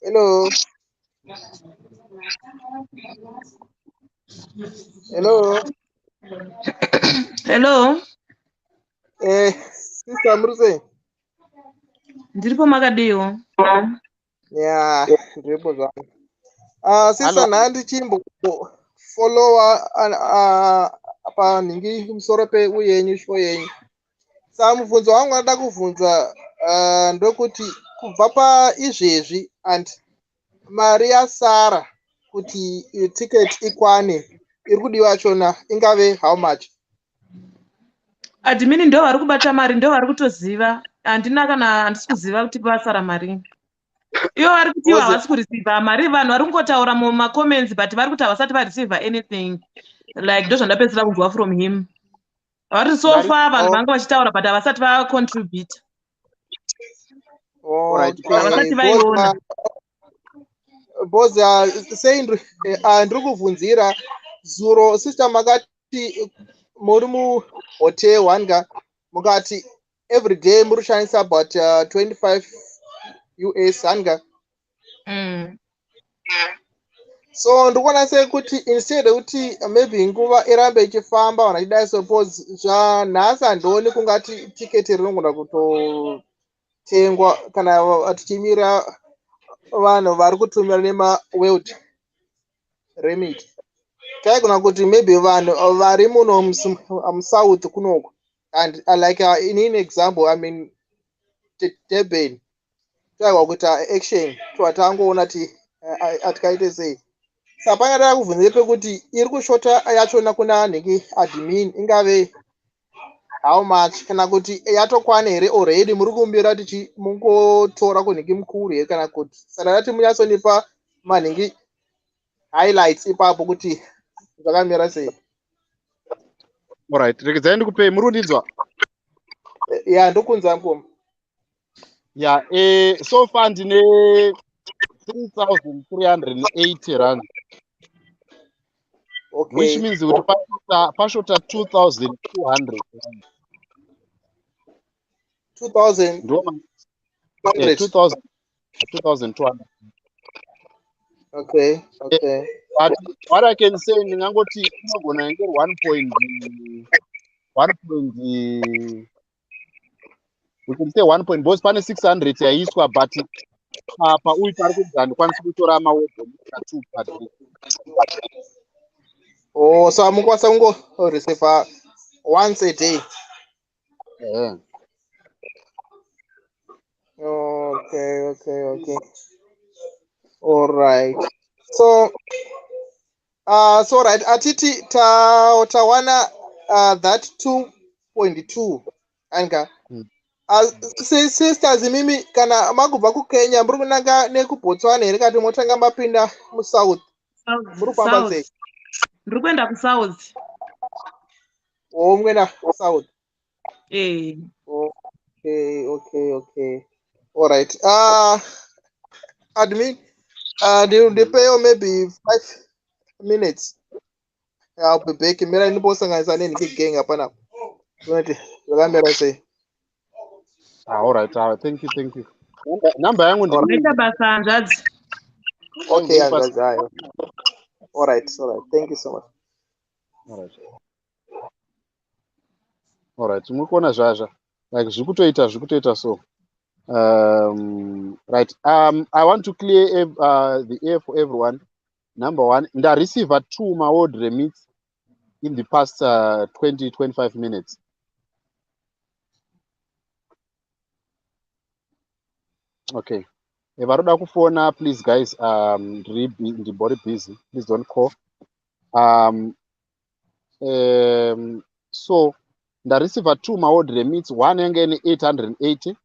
[SPEAKER 6] Hello. Hello.
[SPEAKER 3] Hello.
[SPEAKER 6] Sister Mruse.
[SPEAKER 3] Ndiripo makadiwo.
[SPEAKER 6] Yeah, ndiripo zvangu. Sister
[SPEAKER 1] Hello.
[SPEAKER 6] Nandi chimbo follower panhingi musoro peuyenyu show yenyu. Saka mubvunzo wangu anoda kuvhunza ndokuti kubva paizvezvi and mari yasara kuti tiketi ikwane iri kudiwa chona ingave how much?
[SPEAKER 3] Admini ndo vari kubata mari, ndo vari kutoziva. Handina kana handisi kuziva kuti pasara mari. Ivo vari kuti havasi kureceiva mari. Vanhu vari kungotaura mumacomments but vari kuti havasati vareceiva anything. Like ndo zvandapedzisira kunzwa from him. Vari so far vanhu vanga vachitaura but havasati vacontribute. Havasati vaiona.
[SPEAKER 6] Boza sei ndiri kubvunzira zuro sister makati muri muhotel wanga mukati every day muri kushandisa about 25 US hanga. So ndikuona sekuti instead kuti maybe nguva irambe ichifamba vanhu vachidai suppose zvanhasi handioni kungati tiketi rinogona kutotengwa kana tichimira vanhu vari kutumira nemaworld remit. Taigona kuti maybe vanhu vari muno musouth kunoko and like in example I mean Durban taigona kuita action twatangoona ti atikaite sei. Saka pangadai kubvunzire pekuti iri kushota yachona kuna nhingi admin ingave how much kana kuti yatokwana here already muri kumbira mungotora kunhingi mukuru here kana kuti sanadati munyatsonipa manhingi highlights ipapo kuti zvakamira sei.
[SPEAKER 1] Alright, regedzai ndikupei Murundinzwa.
[SPEAKER 6] Yeah, ndokunzwa mukoma.
[SPEAKER 1] Yeah, so far ndine 3,380 rand.
[SPEAKER 6] Okay.
[SPEAKER 1] Which means kuti pashota 2,200.
[SPEAKER 6] 2,000.
[SPEAKER 1] 2,200.
[SPEAKER 6] Okay.
[SPEAKER 1] But what I can say ndingangoti inogona inge 1. We can say 1 point both pane 600 yaiswa but pauyu pari kuti handikwanisi kutora mawebho 2 per day.
[SPEAKER 6] Oh, so amukwanisa kungoreceiva once a day.
[SPEAKER 1] Yeah.
[SPEAKER 6] Okay. All right. So right. Atiti tawana that 2.2 anga. Sisters mimi kana magubva kuKenya muri kunanga nekuBotswana here kati motanga mapinda muSouth. Muri kufamba sei?
[SPEAKER 3] Ndiri kuenda kuSouth.
[SPEAKER 6] Oh, mwena South.
[SPEAKER 3] Okay.
[SPEAKER 6] All right. Admin, they pay maybe 5 minutes. I'll be back. Mira ni bosa ngaisa nini kigenga hapana. Twende. Yakamera sei.
[SPEAKER 1] All right. Thank you. Number yangu ndi.
[SPEAKER 3] Naita basa hanzvadzi.
[SPEAKER 6] Okay, hanzvadzi hayo. All right. Thank you so much.
[SPEAKER 1] All right. Mukuona zvazva. Like zvikutoita so. Right. I want to clear the air for everyone. Number one, I received 2 maward remits in the past 20-25 minutes.
[SPEAKER 4] Okay. Varoda kufona, please guys, ndibori busy. Please don't call. So ndareceiva 2 maorder remits. One yanga ine 880.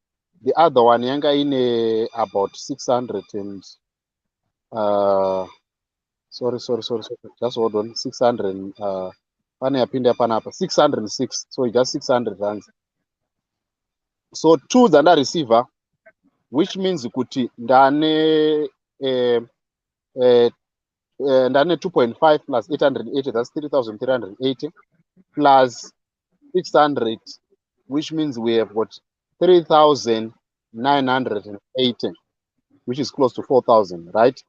[SPEAKER 4] The other one yanga ine about 600 and sorry. Just hold on. 600 pane yapinda panapa 606. So just 600 rands. So 2 dzandareceiva, which means kuti ndane ndane 2.5 plus 880, that's 3,380 plus 600, which means we have got 3,980, which is close to 4,000, right?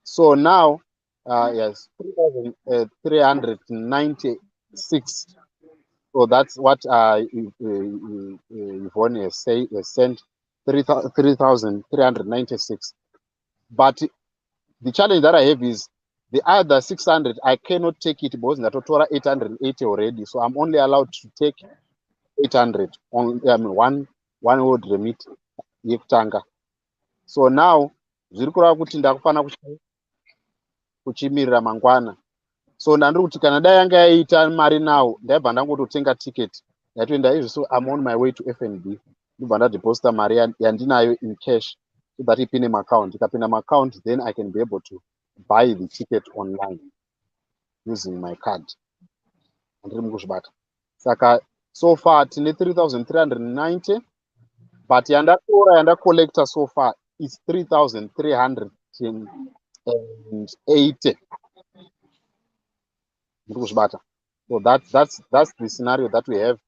[SPEAKER 4] So now, yes, 3,396. So that's what Yvonne has sent, 3,396. But the challenge that I have is the other 600, I cannot take it because Natotora 880 already. So I'm only allowed to take 800 on one word remit yekutanga. So now zviri kureva kuti ndakufana kuchimirira mangwana. So ndandiri kuti kana dai yanga yaita mari now ndaibva ndangototenga ticket ndatoenda izvi. So I'm on my way to FNB. Ndibva ndadeposita mari yandinayo in cash so that ipinde account. Ikapinda account, then I can be able to buy the ticket online using my card. Andiri mukuzvibata. Saka so far tine 3,390, but yanda collector so far is 3,380. So that's the scenario that we have.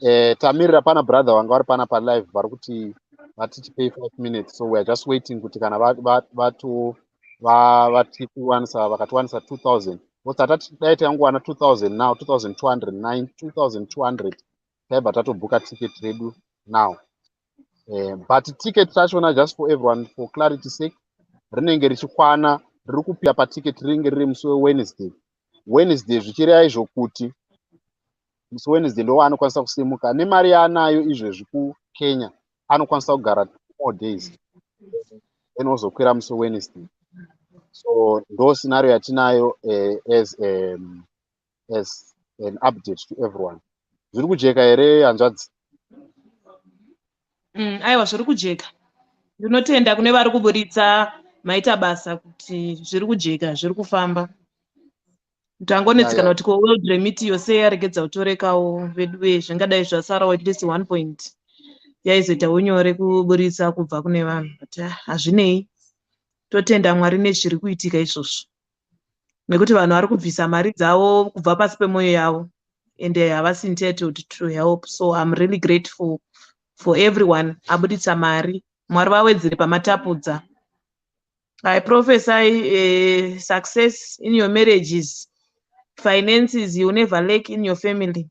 [SPEAKER 4] Tamirira pana brother wanga vari pana palive vari kuti vatiti pay 5 minutes, so weare just waiting kuti kana vakatiwanisa 2,000 because dai tangowana 2,000 now, 2,209, 2,200 taibva tatobhuka ticket redu now. But ticket tachona, just for everyone, for clarity sake, rinenge richikwana, riri kupira paticket rinenge riri musi Wednesday zvichireva izvo kuti musi Wednesday ndo anokwanisa kusimuka nemari yaanayo izvezvi kuKenya, anokwanisa kugara 2 more days then ozokwira musi Wednesday. So ndo scenario yatinayo as an update to everyone. Zviri kujeka here hanzvadzi?
[SPEAKER 3] Aiwa, zviri kujeka. Ndinotenda kune vari kuburitsa maita basa kuti zviri kujeka, zviri kufamba. Tangonetsikana kuti ko world remit yose yaregedza kutorekawo veduwe zvingadai zvasarawo at least 1 point yaizoitawo nyore kuburitsa kubva kune vanhu, but hazvinei, totenda Mwari nezviri kuitika izvozvo, nekuti vanhu vari kubvisa mari dzavo kubva pasi pemwoyo yavo ende havasi entitled to help. So I'm really grateful for everyone abuditsa mari. Mwari vawedzere pamatapudza. I prophesy success in your marriages, finances, you never lack in your family.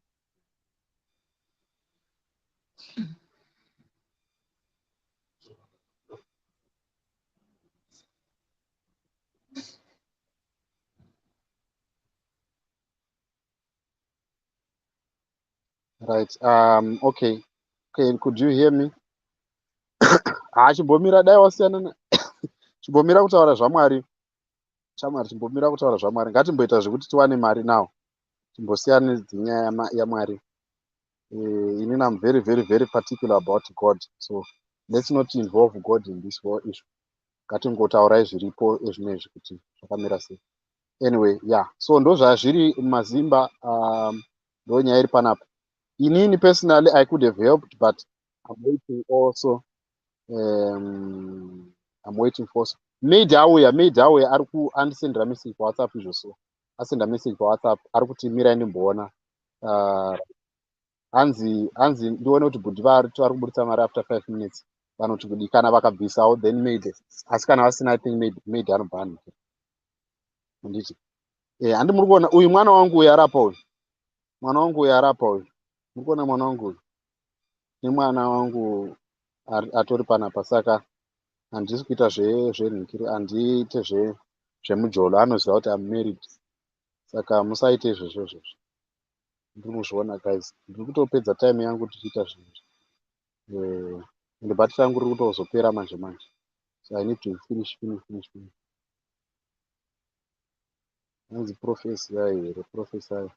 [SPEAKER 4] Right. Okay. Could you hear me? Chimbomira dai wasiyana chimbomira kutaura zvamwari. Chimbomira kutaura zvamwari. Ngatimboita zvekuti tiwane mari now. Chimbosiyana nenyaya yaMwari. Inini I'm very, very, very particular about God. So let's not involve God in this whole issue. Ngatingotaurai zviripo ezvinezvi kuti zvakamira sei. Anyway, yeah. So ndo zvazviri mumazimba, ndo nyaya iri panapa. Inini personally I could have helped, but I'm waiting also. I'm waiting for maid auya ari andisendera message pa WhatsApp izvo, so asenda message pa WhatsApp ari kuti mira ndimboona hanzi ndione kuti budi vari kuburitsa mari after 5 minutes vanoti kudi kana vakabvisawo then maid, asi kana vasina I think maid anobva anika nditi handi muri kuona uyu mwana wangu uyu arapa uyu muri kuona mwana wangu uyu nemwana wangu atori panapa. Saka handisi kuita zvenhikiri, handiite zvemujolo, anoziva kuti I'm married. Saka musaite izvozvo. Ndiri kuzviona guys, ndiri kutopedza time yangu tichiita zvinhu.
[SPEAKER 1] ende bhatiri rangu riri kutozopera manje. So I need to finish. Hanzi profesai here, profesai.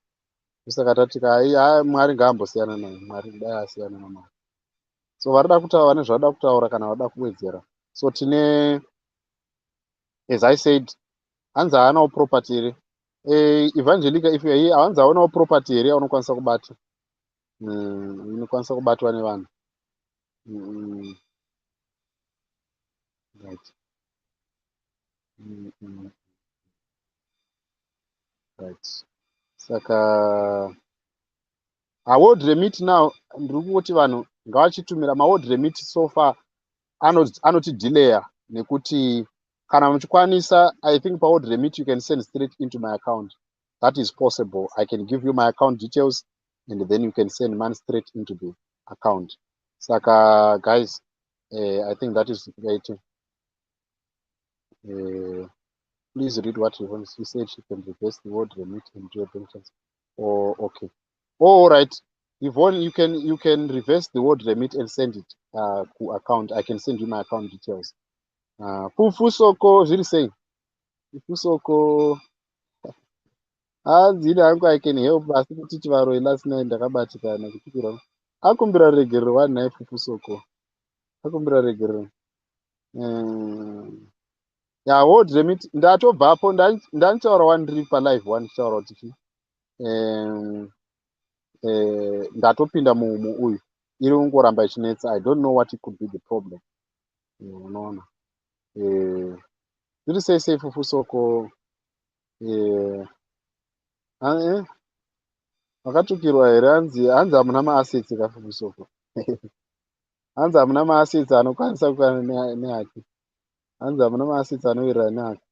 [SPEAKER 1] Saka tatika Mwari ngaambosiyana naye, Mwari dai asiyana naMwari. So varida kutaura nezvavada kutaura kana vada kuwedzera. So tine, as I said, hanzi haanawo property here. Evangelica, if you're here, hanzi haonawo property here yaunokwanisa kubata. Inokwanisa kubatwa nevanhu. Right. Right. Saka award remit now ndiri kuti vanhu ngavachitumira maward remit so far anoti delaya nekuti kana muchikwanisa, I think paward remit you can send straight into my account. That is possible. I can give you my account details and then you can send money straight into the account. Saka guys, I think that is great. Please read what you want. She said she can reverse the word remit into your bank transfer. Oh, okay. All right. Yvonne, you can reverse the word remit and send it to account. I can send you my account details. Fufusoko, zviri sei? Fufusoko. Hanzi hangu I can help asi kuti chivaro last night ndakabatikana kutikira. Akumbira regerero one night Fufusoko. Akumbira regerero. Ya word remit ndatobvapo ndanichaura one ndiri palive one ndichaura kuti ndatopinda uyu iri kungoramba ichinetsa. I don't know what it could be the problem. Unoona zviri sei Fufusoko. Makatukirwa here. Hanzi hamuna maassets kaFufusoko. Hanzi hamuna maassets anokwanisa kukwana nehake. Hanzi hamuna maassets anowirirana nehake.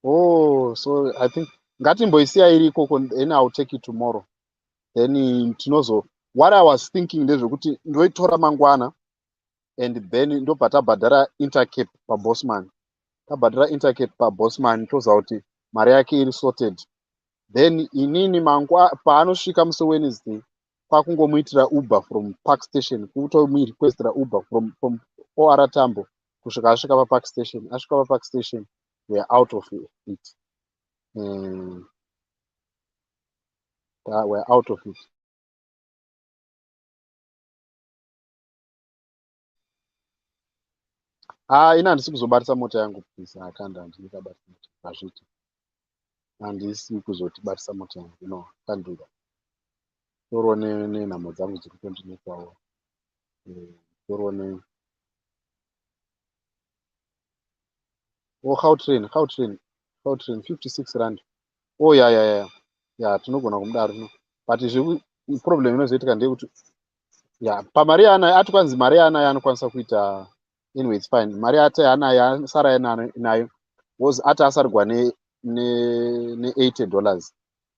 [SPEAKER 1] Oh, so I think ngatimboisiya iri ikoko, then I'll take it tomorrow. Then tinozo, what I was thinking ndezvekuti ndoitora mangwana and then ndobva tabhadhara intercap paBossman. Tabhadhara intercap paBossman toziva kuti mari yake iri sorted. Then inini paanosvika musi Wednesday kwakungomuitira Uber from Park Station, kutomurequestira Uber from OR Tambo kusvika asvika paPark Station. Asvika paPark Station, we're out of it. We're out of it. Ina handisi kuzobatisa mota yangu please. Akanda handisi kubatisa mota. Hazviti. Handisi kuzotibatisa mota yangu. No, can't do that. Toro nenhamo dzangu dziri kundinetsawo. Toro ne Gautrain 56 rand. Oh yeah. Tinogona kumudaro no. But problem inozoitika ndeyekuti pamari yaanayo atikwanzi mari yaanayo anokwanisa kuita. Anyway, it's fine. Mari ate yaanayo sara nayo was ati asarigwa ne $80.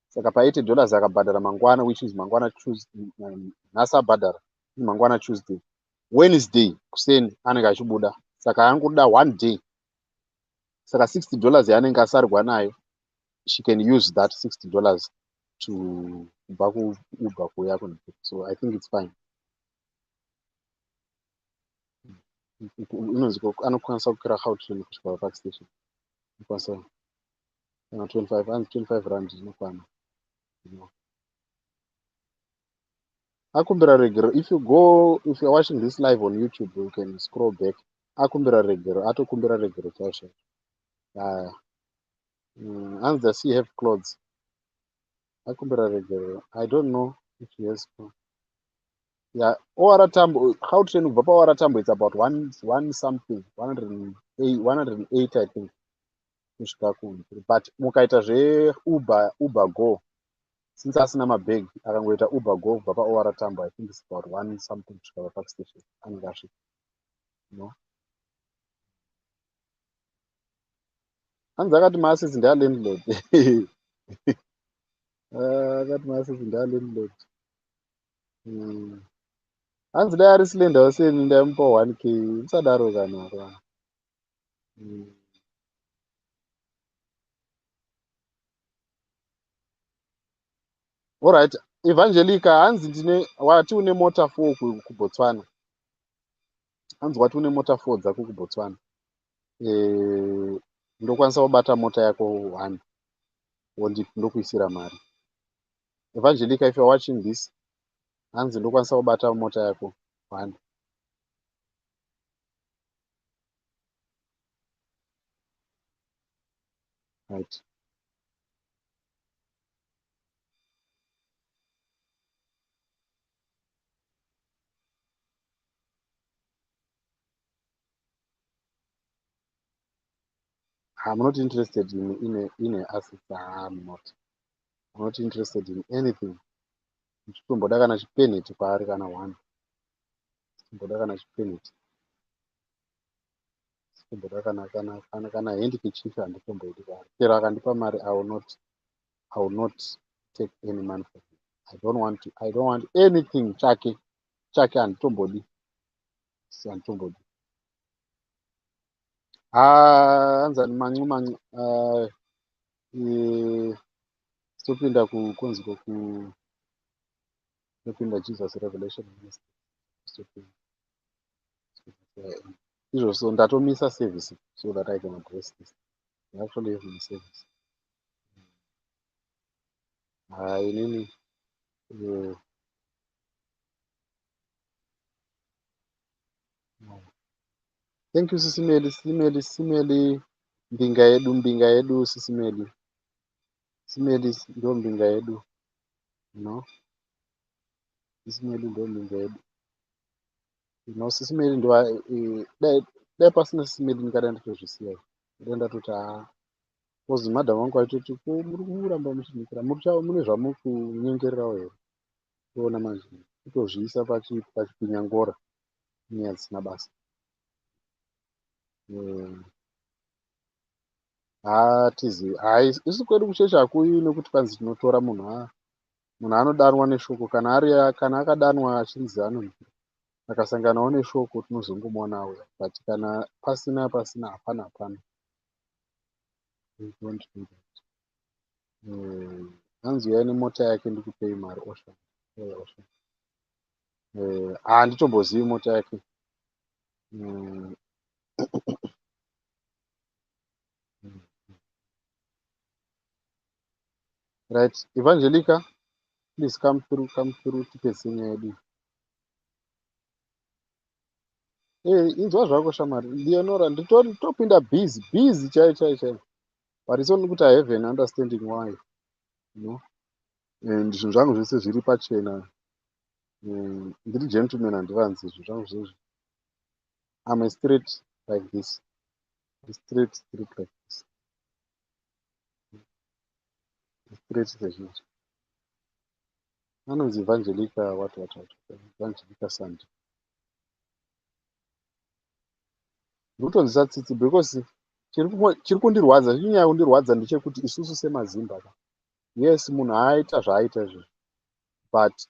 [SPEAKER 1] Saka pa$80 akabhadhara mangwana, which is mangwana Tuesday. Nhasi abhadhara mangwana Tuesday. Wednesday kuseni anenge achibuda. Saka angoda one day. Saka $60 yaanenge asarigwa nayo, she can use that $60 to kubva kuUber kuuya kunhu. So I think it's fine. Anokwanisa kukwira Gautrain kusvika paPark Station. Anokwanisa 25 rand inokwana. Akumbira regero. If you're watching this live on YouTube, you can scroll back. Akumbira regero. Atokumbira regero chacho. And does he have clothes? Akumbira regero. I don't know if he has clothes. Yeah, OR Tambo, Gautrain ubva paOR Tambo, it's about one something, 108 I think. But mukaita Uber Go, since asina mabag akangoita Uber Go ubva paOR Tambo, I think it's about one something kusvika paPark Station. Angashi. No. Hanzi akati maassets ndealandlord. Akati maassets ndealandlord. Hanzi dai ari Slender useni ndaimupa 1k. Musadaro kana. All right. Evangelica hanzi ndine wati une mota 4 kuBotswana. Hanzi wati une mota 4 dzako kuBotswana. Ndokwanisa kubata mota yako 1 ndokuisira mari. Evangelica, if you're watching this, hanzi ndokwanisa kubata mota yako 1. Right. I'm not interested in assets. I'm not interested in anything. Chitomboda kana chipeneti paari kana 1. Chitomboda kana chipeneti. Chitomboda kana handkerchief handitomboidi paari. Chero akandipa mari, I will not take any money from him. I don't want anything chake handitombodi. Handitombodi. Hanzani mancu topinda kunzi topinda Jesus Revelation Ministry. Izvo so ndatomisa service so that I can address this. I actually have my service. Inini thank you Sisimeli mbinga yedu Sisimeli ndo mbinga yedu, no, Sisimeli ndo mbinga yedu, no. Sisimeli ndo dai pasina Sisimeli ndingada nditozvisiya, ndenda kuti kozi madhamu wangu aitoti muri kuramba muchinikira mune zvamuri kunyengererawo here, toona manje kutozviisa pachipinyangora nyaya dzisina basa. Hatizivi isu kwedu kuchechi hakuyi nekuti kwanzi tinotora munhu anodanwa neshoko, kana akadanwa achinzi akasanganawo neshoko tinozongomuonawo, but kana pasina hapana. Hanzi uyai nemota yake ndikupei mari Ocean. Handitombozivi mota yake. Right, Evangelica, please come through tipese nyaya yedu. Inzwa zvako shamari, Leonora, nditopinda busy chai. But it's only kuti I have an understanding why, you know. And zvinhu zvangu zvese zviri pachena. Ndiri gentleman handivanzi zvinhu zvangu zvese. I'm a straight like this. Straight like this. Straight sezvinhu. Anonzi Evangelica what. Evangelica Sunday. Ndotonzisa tsitsi because chiri kundirwadza, chinyaya kundirwadza ndechekuti isusu semazimba. Yes, munhu aita zvaaita izvi. But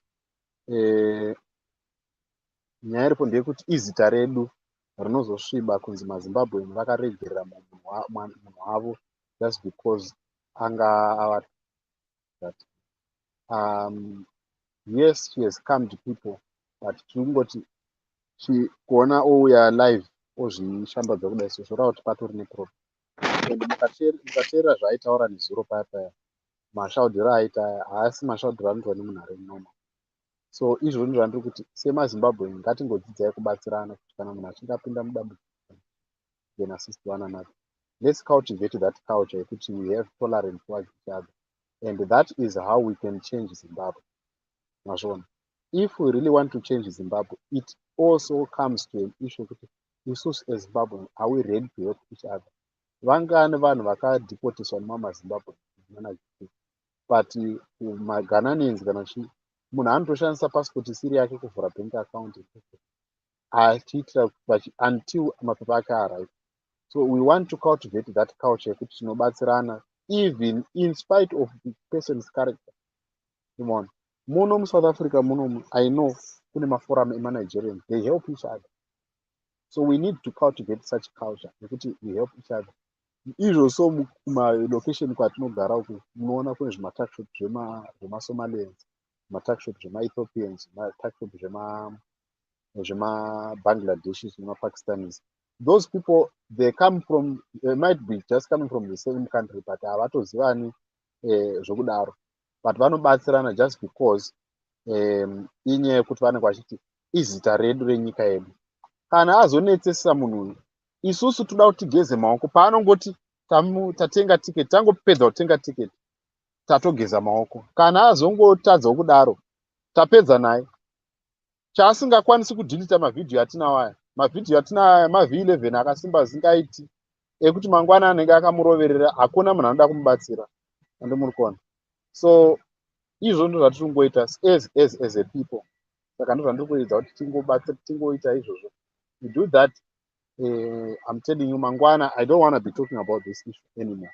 [SPEAKER 1] nyaya iripo ndeyekuti izita redu rinozosviba kunzi maZimbabwe vakaregerera munhu wavo just because anga that. Yes, she has calmed people, but tingoti kuona ouya live ozvishambadza kudai so zvoreva kuti patori neproblem. And mukateerera zvaaitaura nezuro paya mashaudhiro aaita haasi mashaudhiro anoitwa nemunhu ari normal. So izvozvo ndizvandiri kuti semaZimbabwe ngatingodzidzai kubatsirana kuti kana munhu achinge apinda mudambudziko then assist one another. Let's cultivate that culture yekuti we have tolerance towards each other, and that is how we can change Zimbabwe. Mazvona, if we really want to change Zimbabwe, it also comes to an issue kuti isusu as Zimbabweans, are we ready to help each other? Vangane vanhu vakadeportiswa mumaZimbabwe, but maGhanaians kana chii, munhu anotoshandisa passport siri yake kuvhura bank account achiitira until mapepa ake arrive. So we want to cultivate that culture yekuti tinobatsirana even in spite of the person's character. Muno muSouth Africa muno, I know kune maforum emanigerians, they help each other. So we need to cultivate such culture yekuti we help each other. Izvo so kumalocation kwatinogara uku munoona kune zvimatuckshop zvemasomalians.
[SPEAKER 4] matuckshop zvema-Ethiopians, matuckshop zvema-Bangladeshis, nemaPakistanis. Those people, they might be just coming from the same country, but havatozivani zvokudaro. But vanobatsirana just because inyaya yekuti vanenge vachiti izita redu renyika yedu. Kana azonetsesa munhu uyu, isusu toda kuti tigeze maoko. Paanongoti tatenga tiketi, tangopedza kutenga tiketi, tatogeza maoko. Kana azongotadza kudaro, tapedza naye. Chaasingakwanisi kudhilita mavhidhiyo atinawo aya. Mavhidhiyo atinawo aya maV11 akasimba asingaiti, ekuti mangwana anenge akamuroverera, hakuna munhu anoda kumubatsira. Ande muri kuona. So izvo ndizvo zvatiri kungoita as a people. Saka ndizvo ndiri kuedza kuti tingoita izvozvo. We do that. I'm telling you, mangwana, I don't want to be talking about this issue anymore.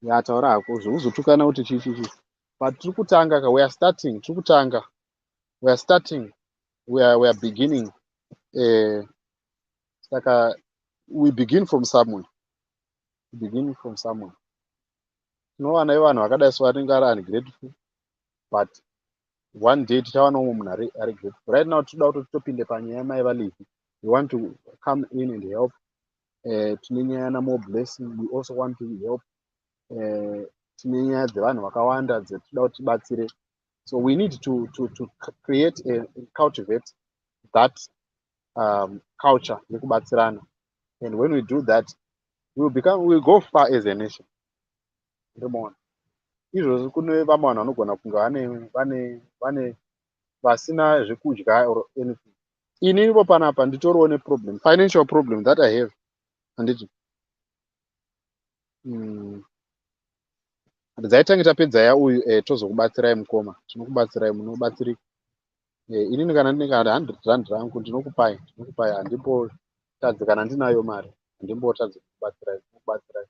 [SPEAKER 4] Yataura hako zvokuzotukana kuti chichi. But tiri kutanga, we are starting. Tiri kutanga. We are starting. We are beginning. Saka we begin from somewhere. Beginning from somewhere. Tinowana vanhu vakadai so vanenge vari ungrateful, but one day tichawana umwe munhu ari grateful. Right now toda kuti topinde panyaya yemaivaLevhi. We want to come in and help. Tine nyaya naMore Blessing. We also want to help. Tine nyaya dzevanhu vakawanda dzetinoda kuti tibatsire. So we need to create and cultivate that culture yekubatsirana. And when we do that, we will go far as a nation. Izvozvo kune vamwe vanhu vanogona kunge vane vasina zvekudya or anything. Ininipo panapa nditoriwo neproblem, financial problem that I have. Handiti dzaitanga tapedza yauyu tozokubatsirai mukoma, tinokubatsirai, munobatsirika. Inini kana ndinenge ari R100 rangu ndinokupai, handimbotadzi kana ndinayo mari, handimbotadzi kukubatsirai.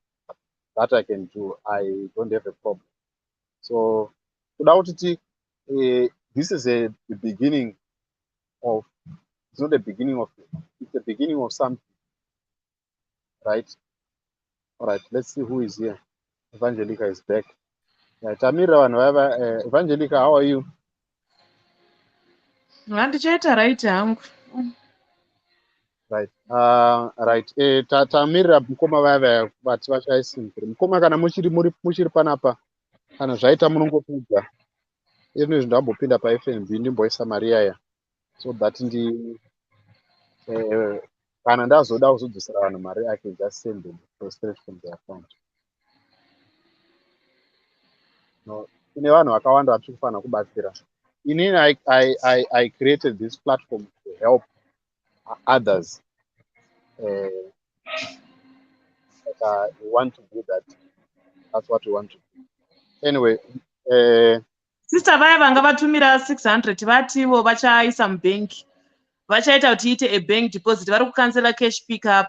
[SPEAKER 4] That I can do. I don't have a problem. So without it, this is the beginning of, it's not the beginning of, it's the beginning of something, right? All right, let's see who is here. Evangelica is back. Tamira, Evangelica, how are you?
[SPEAKER 3] Right, hangu.
[SPEAKER 4] Right. Right. Tamira mukoma vaya vati vachaisimbira. Mukoma kana muchiri panapa, kana zvaita munongopinda. Izvinezvi ndambopinda paFNB ndimboisa mari yaya. So that kana ndazoda kuzodzosera vanhu mari, I can just send them straight from their account. No, kune vanhu vakawanda vatiri kufanira kubatsira. Inini I created this platform to help others. We want to do that. That's what we want to do. Anyway,
[SPEAKER 3] Sister vaya vanga vatumira 600 vativo vachaisa mubhengi. Vachaita kuti iite a bank deposit. Vari kucancela cash pickup.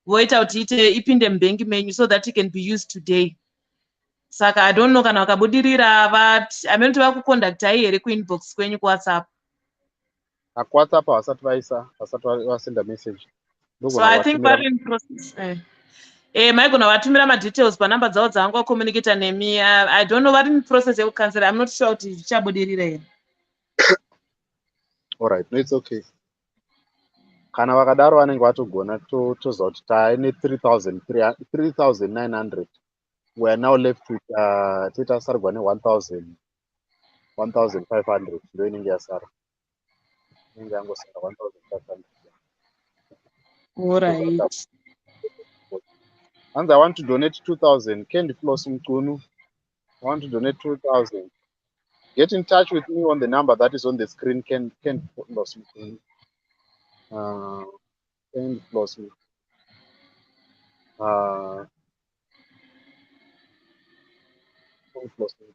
[SPEAKER 3] Voita kuti ipinde mubhengi menyu so that it can be used today. Saka I don't know kana vakabudirira amene kuti vakucontactai here kuinbox kwenyu kuWhatsApp.
[SPEAKER 4] WhatsApp vasati vasenda message.
[SPEAKER 3] So I think vari in process. Maigona vatumira madetails panhamba dzavo dzavanga communicate nemi. I don't know vari in process yekucancela. I'm not sure kuti zvichabudirira here.
[SPEAKER 4] All right, no, it's okay. Kana vakadaro vanenge vatogona toziva kuti taine 3,900. We are now left with titasarigwa ne 1,500 ndo inenge yasara. Inenge yangosara 1,500.
[SPEAKER 3] All right.
[SPEAKER 4] And I want to donate 2,000. Candy Floss Mkunu, I want to donate 2,000. Get in touch with me on the number that is on the screen. Candy Floss Mkunu. Candy Floss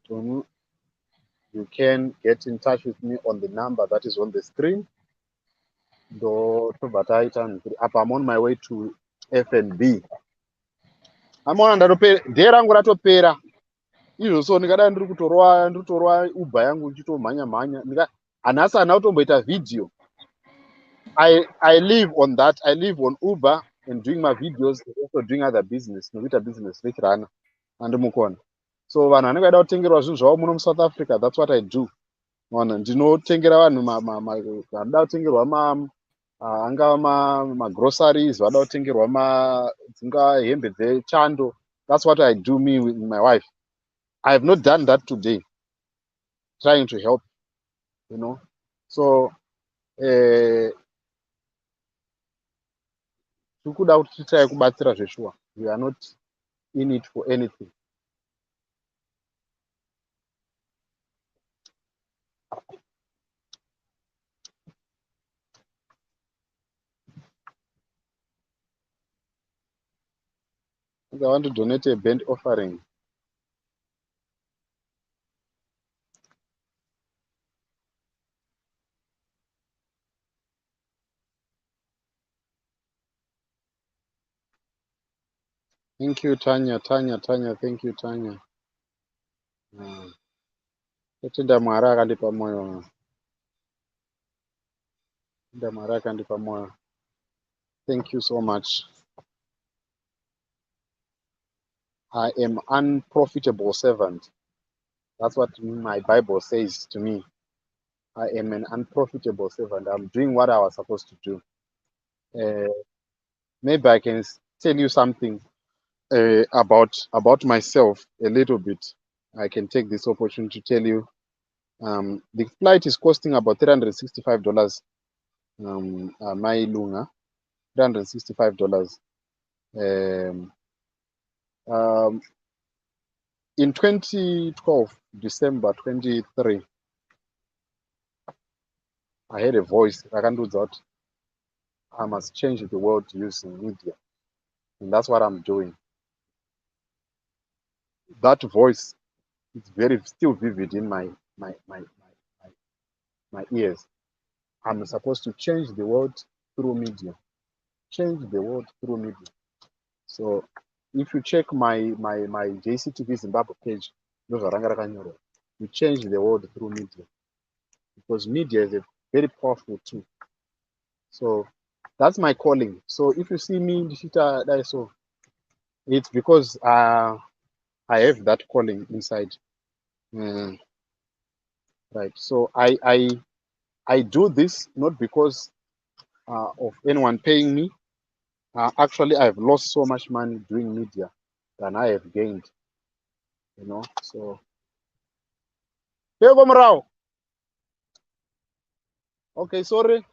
[SPEAKER 4] Mkunu. You can get in touch with me on the number that is on the screen. I'm on my way to FNB. Amona ndatopera day rangu ratopera izvo, so ndikadai ndiri kutorwa Uber yangu ndichitomhanya hanhasi hana kutomboita video. I live on that. I live on Uber and doing my videos and also doing other business, nokuita business rechirana. handimukona. So vanhu vanenge vaida kutengerwa zvinhu zvavo muno muSouth Africa, that's what I do. Ndinotengera vanhu vanoda kutengerwa angava magroceries, vada kutengerwa dzingava hembe dzechando. That's what I do, me with my wife. I have not done that today, trying to help, you know. So tikuda kuti titrai kubatsira zveshuwa. We are not in it for anything. I want to donate a burnt offering. Thank you, Tanya. Thank you, Tanya. Totenda Mwari akandipa moyo. Totenda Mwari akandipa moyo. Thank you so much. I am unprofitable servant. That's what my Bible says to me. I am an unprofitable servant. I'm doing what I was supposed to do. Maybe I can tell you something about myself a little bit. I can take this opportunity to tell you. The flight is costing about $365. My lunga, $365. In 2012, December 23, I had a voice. I can do that. I must change the world using media, and that's what I'm doing. That voice is still vivid in my ears. I'm supposed to change the world through media. Change the world through media. So if you check my JCTV Zimbabwe page, you change the world through media, because media is a very powerful tool. So that's my calling. So if you see me in the shita, so it's because I have that calling inside. Right. So I do this not because of anyone paying me. Actually, I've lost so much money doing media than I have gained. You know. So. Okay, sorry.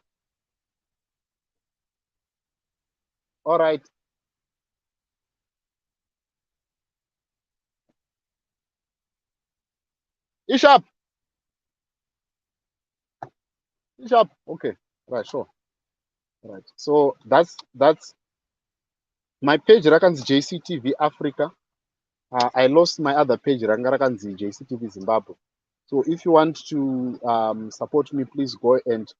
[SPEAKER 4] All right. Ishap. Okay. Right. Sure. Right. So that's my page. Rakanzi JCTV Africa. I lost my other page. Rakanzi JCTV Zimbabwe. So if you want to support me, please go and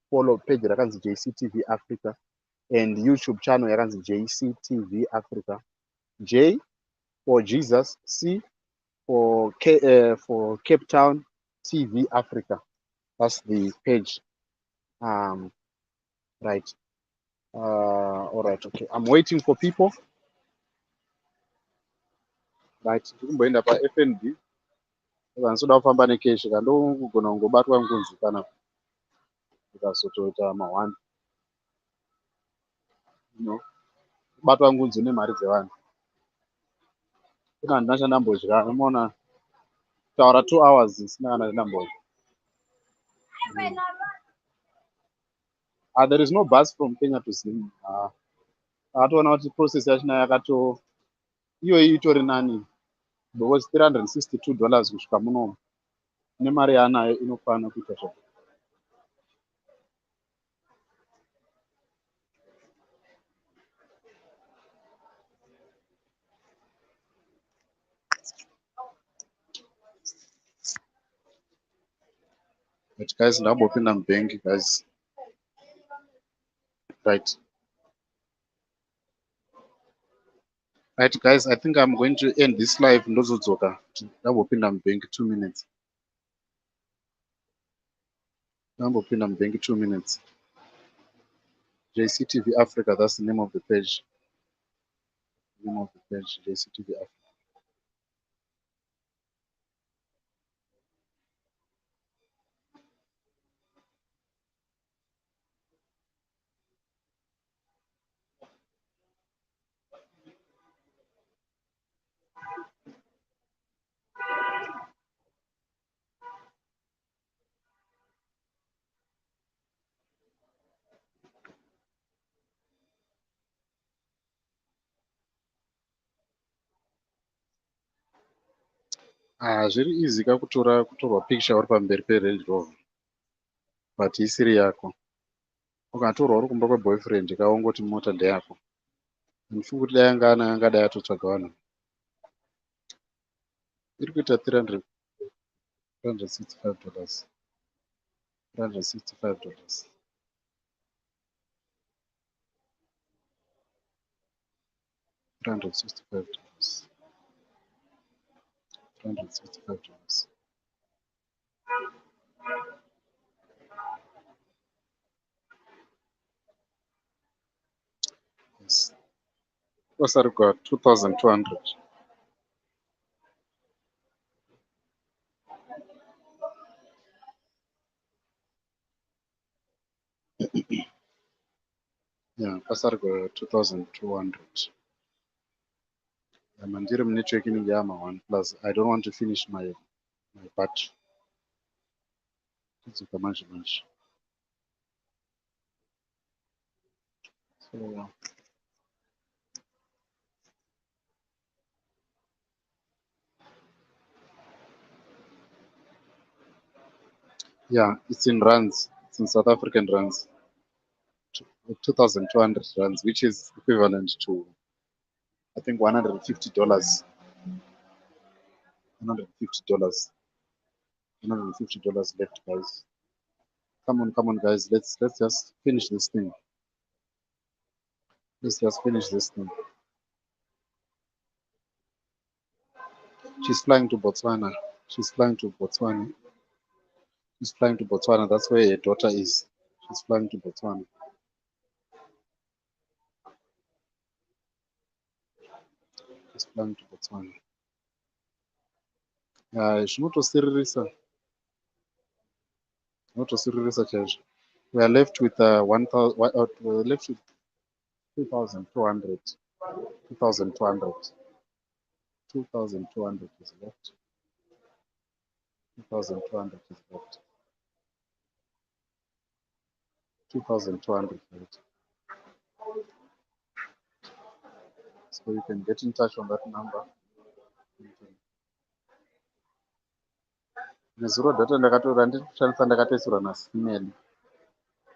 [SPEAKER 4] follow page Rakanzi JCTV Africa and YouTube channel Rakanzi JCTV Africa. J for Jesus, C for Cape Town, TV Africa. That's the page. Right. All right. Okay. I'm waiting for people. Right. Ndikumboenda paFNB. Vansoda kufamba nekeshi kandogona kungobatwa ngunzi kana ndikazotoita mahwani. Kubatwa ngunzi nemari dzevanhu. Kuna handina chandambodya. Unoona taura 2 hours sina kana chandambodya. There is no bus from Kenya to Zim. Atoona kuti process yachina yakato iyoyi itori nani. Because $362 kusvika muno. Nemari yaanayo inokwana kuita zvako. But guys, ndambopinda mubank guys. Right. Right guys, I think I'm going to end this live. Ndozodzoka. Ndambopinda mubank 2 minutes. Ndambopinda mubank 2 minutes. JCTV Africa, that's the name of the page. Name of the page, JCTV Africa.
[SPEAKER 1] Zviri easy kutorwa picture uri pamberi peRange Rover, but isiri yako. Ukatorwa uri kumba kweboyfriend kaungoti mota ndeyako. Ndifunga kuti dai angadai atotsvaga vanhu. Iri kuita $365. $365. $365. $365. Yes. Kwasarigwa 2,200. Yeah, kwasarigwa 2,200. Mandiri network inenge yama 1 plus. I don't want to finish my battery. Kudzoka manje. So yeah, it's in rands. It's in South African rands. 2,200 rands, which is equivalent to, I think, $150. $150. $150 left, guys. Come on, guys. Let's just finish this thing. Let's just finish this thing. She's flying to Botswana. She's flying to Botswana. She's flying to Botswana. That's where her daughter is. She's flying to Botswana. She's flying to Botswana. Zvinotosiririsa chaizvo. We are left with 1,000. We're left with 2,200. 2,200. 2,200 is left. 2,200 is left. 2,200 left. So you can get in touch on that number. Nezuro data ndakatora ndishandisa ndakatoisirwa nasimeli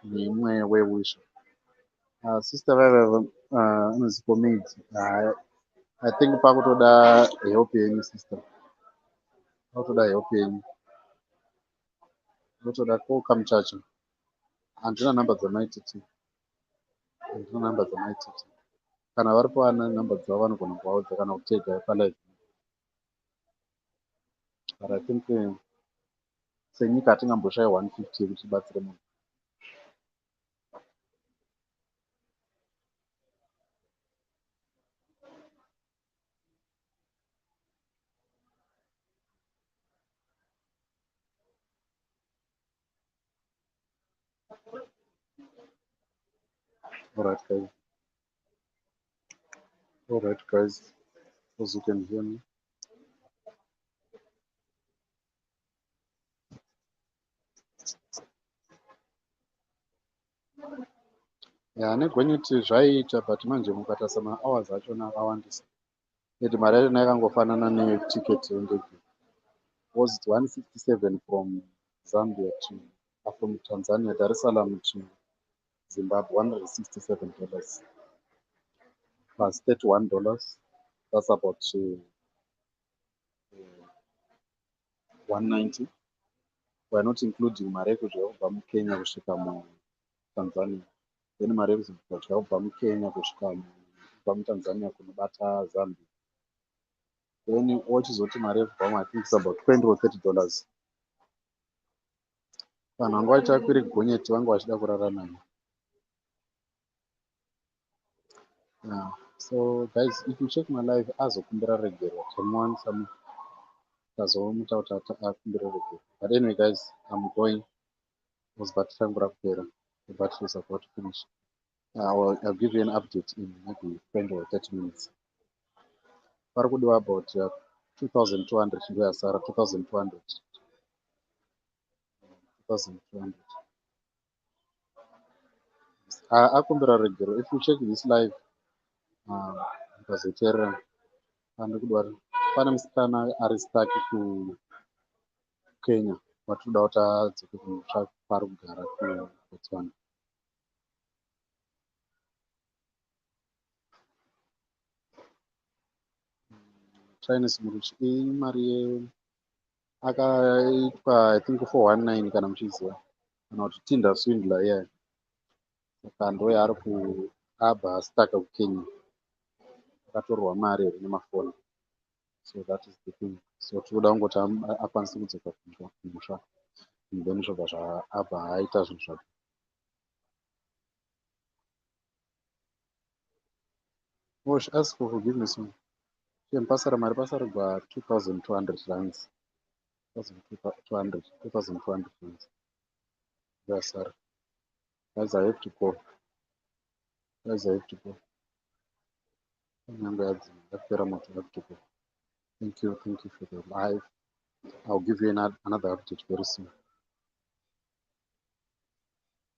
[SPEAKER 1] neimwe wewisha. Sister vaiva unozikomedi. I think pakutoda help yenyu sister. Pakutoda help yenyu. Ndotoda kokamuchacha. Handina namba dzamaititi. Kana varipo vana namba dzavo vanogona kuvaudza kana kutega palive. But I think senyika hatingamboshaya 150 yekuti tibatsire munhu. Alright guys, as you can hear me. Negonyeti zvaiita but manje mukatarisa mahours achona akawandisa. Eti mari yacho yakangofanana netiketi yendege. Was it 167 from Zambia from Tanzania, Dar es Salaam to Zimbabwe, $167 plus $31. That's about 190. We're not including mari yekudya kubva muKenya kusvika muTanzania. Then mari yekudya kubva muKenya kusvika kubva muTanzania kunobata Zambia. Then wachizoti mari yekubva I think it's about $20 or $30. Vanhu vanga vachiakwire gonyeti vanga vachida kurarama. Yeah. So guys, if you check my live, azokumbira regero. Someone tazomuta kuti akumbira regero. But anyway guys, I'm going. Was battery tangu rapera. The battery is about to finish. I'll give you an update in maybe 20 or 30 minutes. Pari kudiwa about 2,200 ndo yasara. 2,200. 2,200. Akumbira regero. If you check this live, mukazotera ndiri kudwara pane musikana ari staki kukenya vatinoda kuti adzoke kumusha pari kugara kubotswana. Chinese muruchi imari akaitwa I think 419 kana muchiziva, kana kuti Tinder swindler iyayo. Saka ndo yaari kuabva staka kukenya, akatorwa mari nemafoni. So that is the thing. So tinoda kungoti akwanise kudzoka kumusha, then zvobva zvaabva aita zvinhu zvake. Oh, she asked for forgiveness. Pasara mari pasarigwa 2,200 rands. 2,200 rands. Yes, sir. Guys, I have to go. Remember, I have to go. Thank you for the live. I'll give you another update very soon.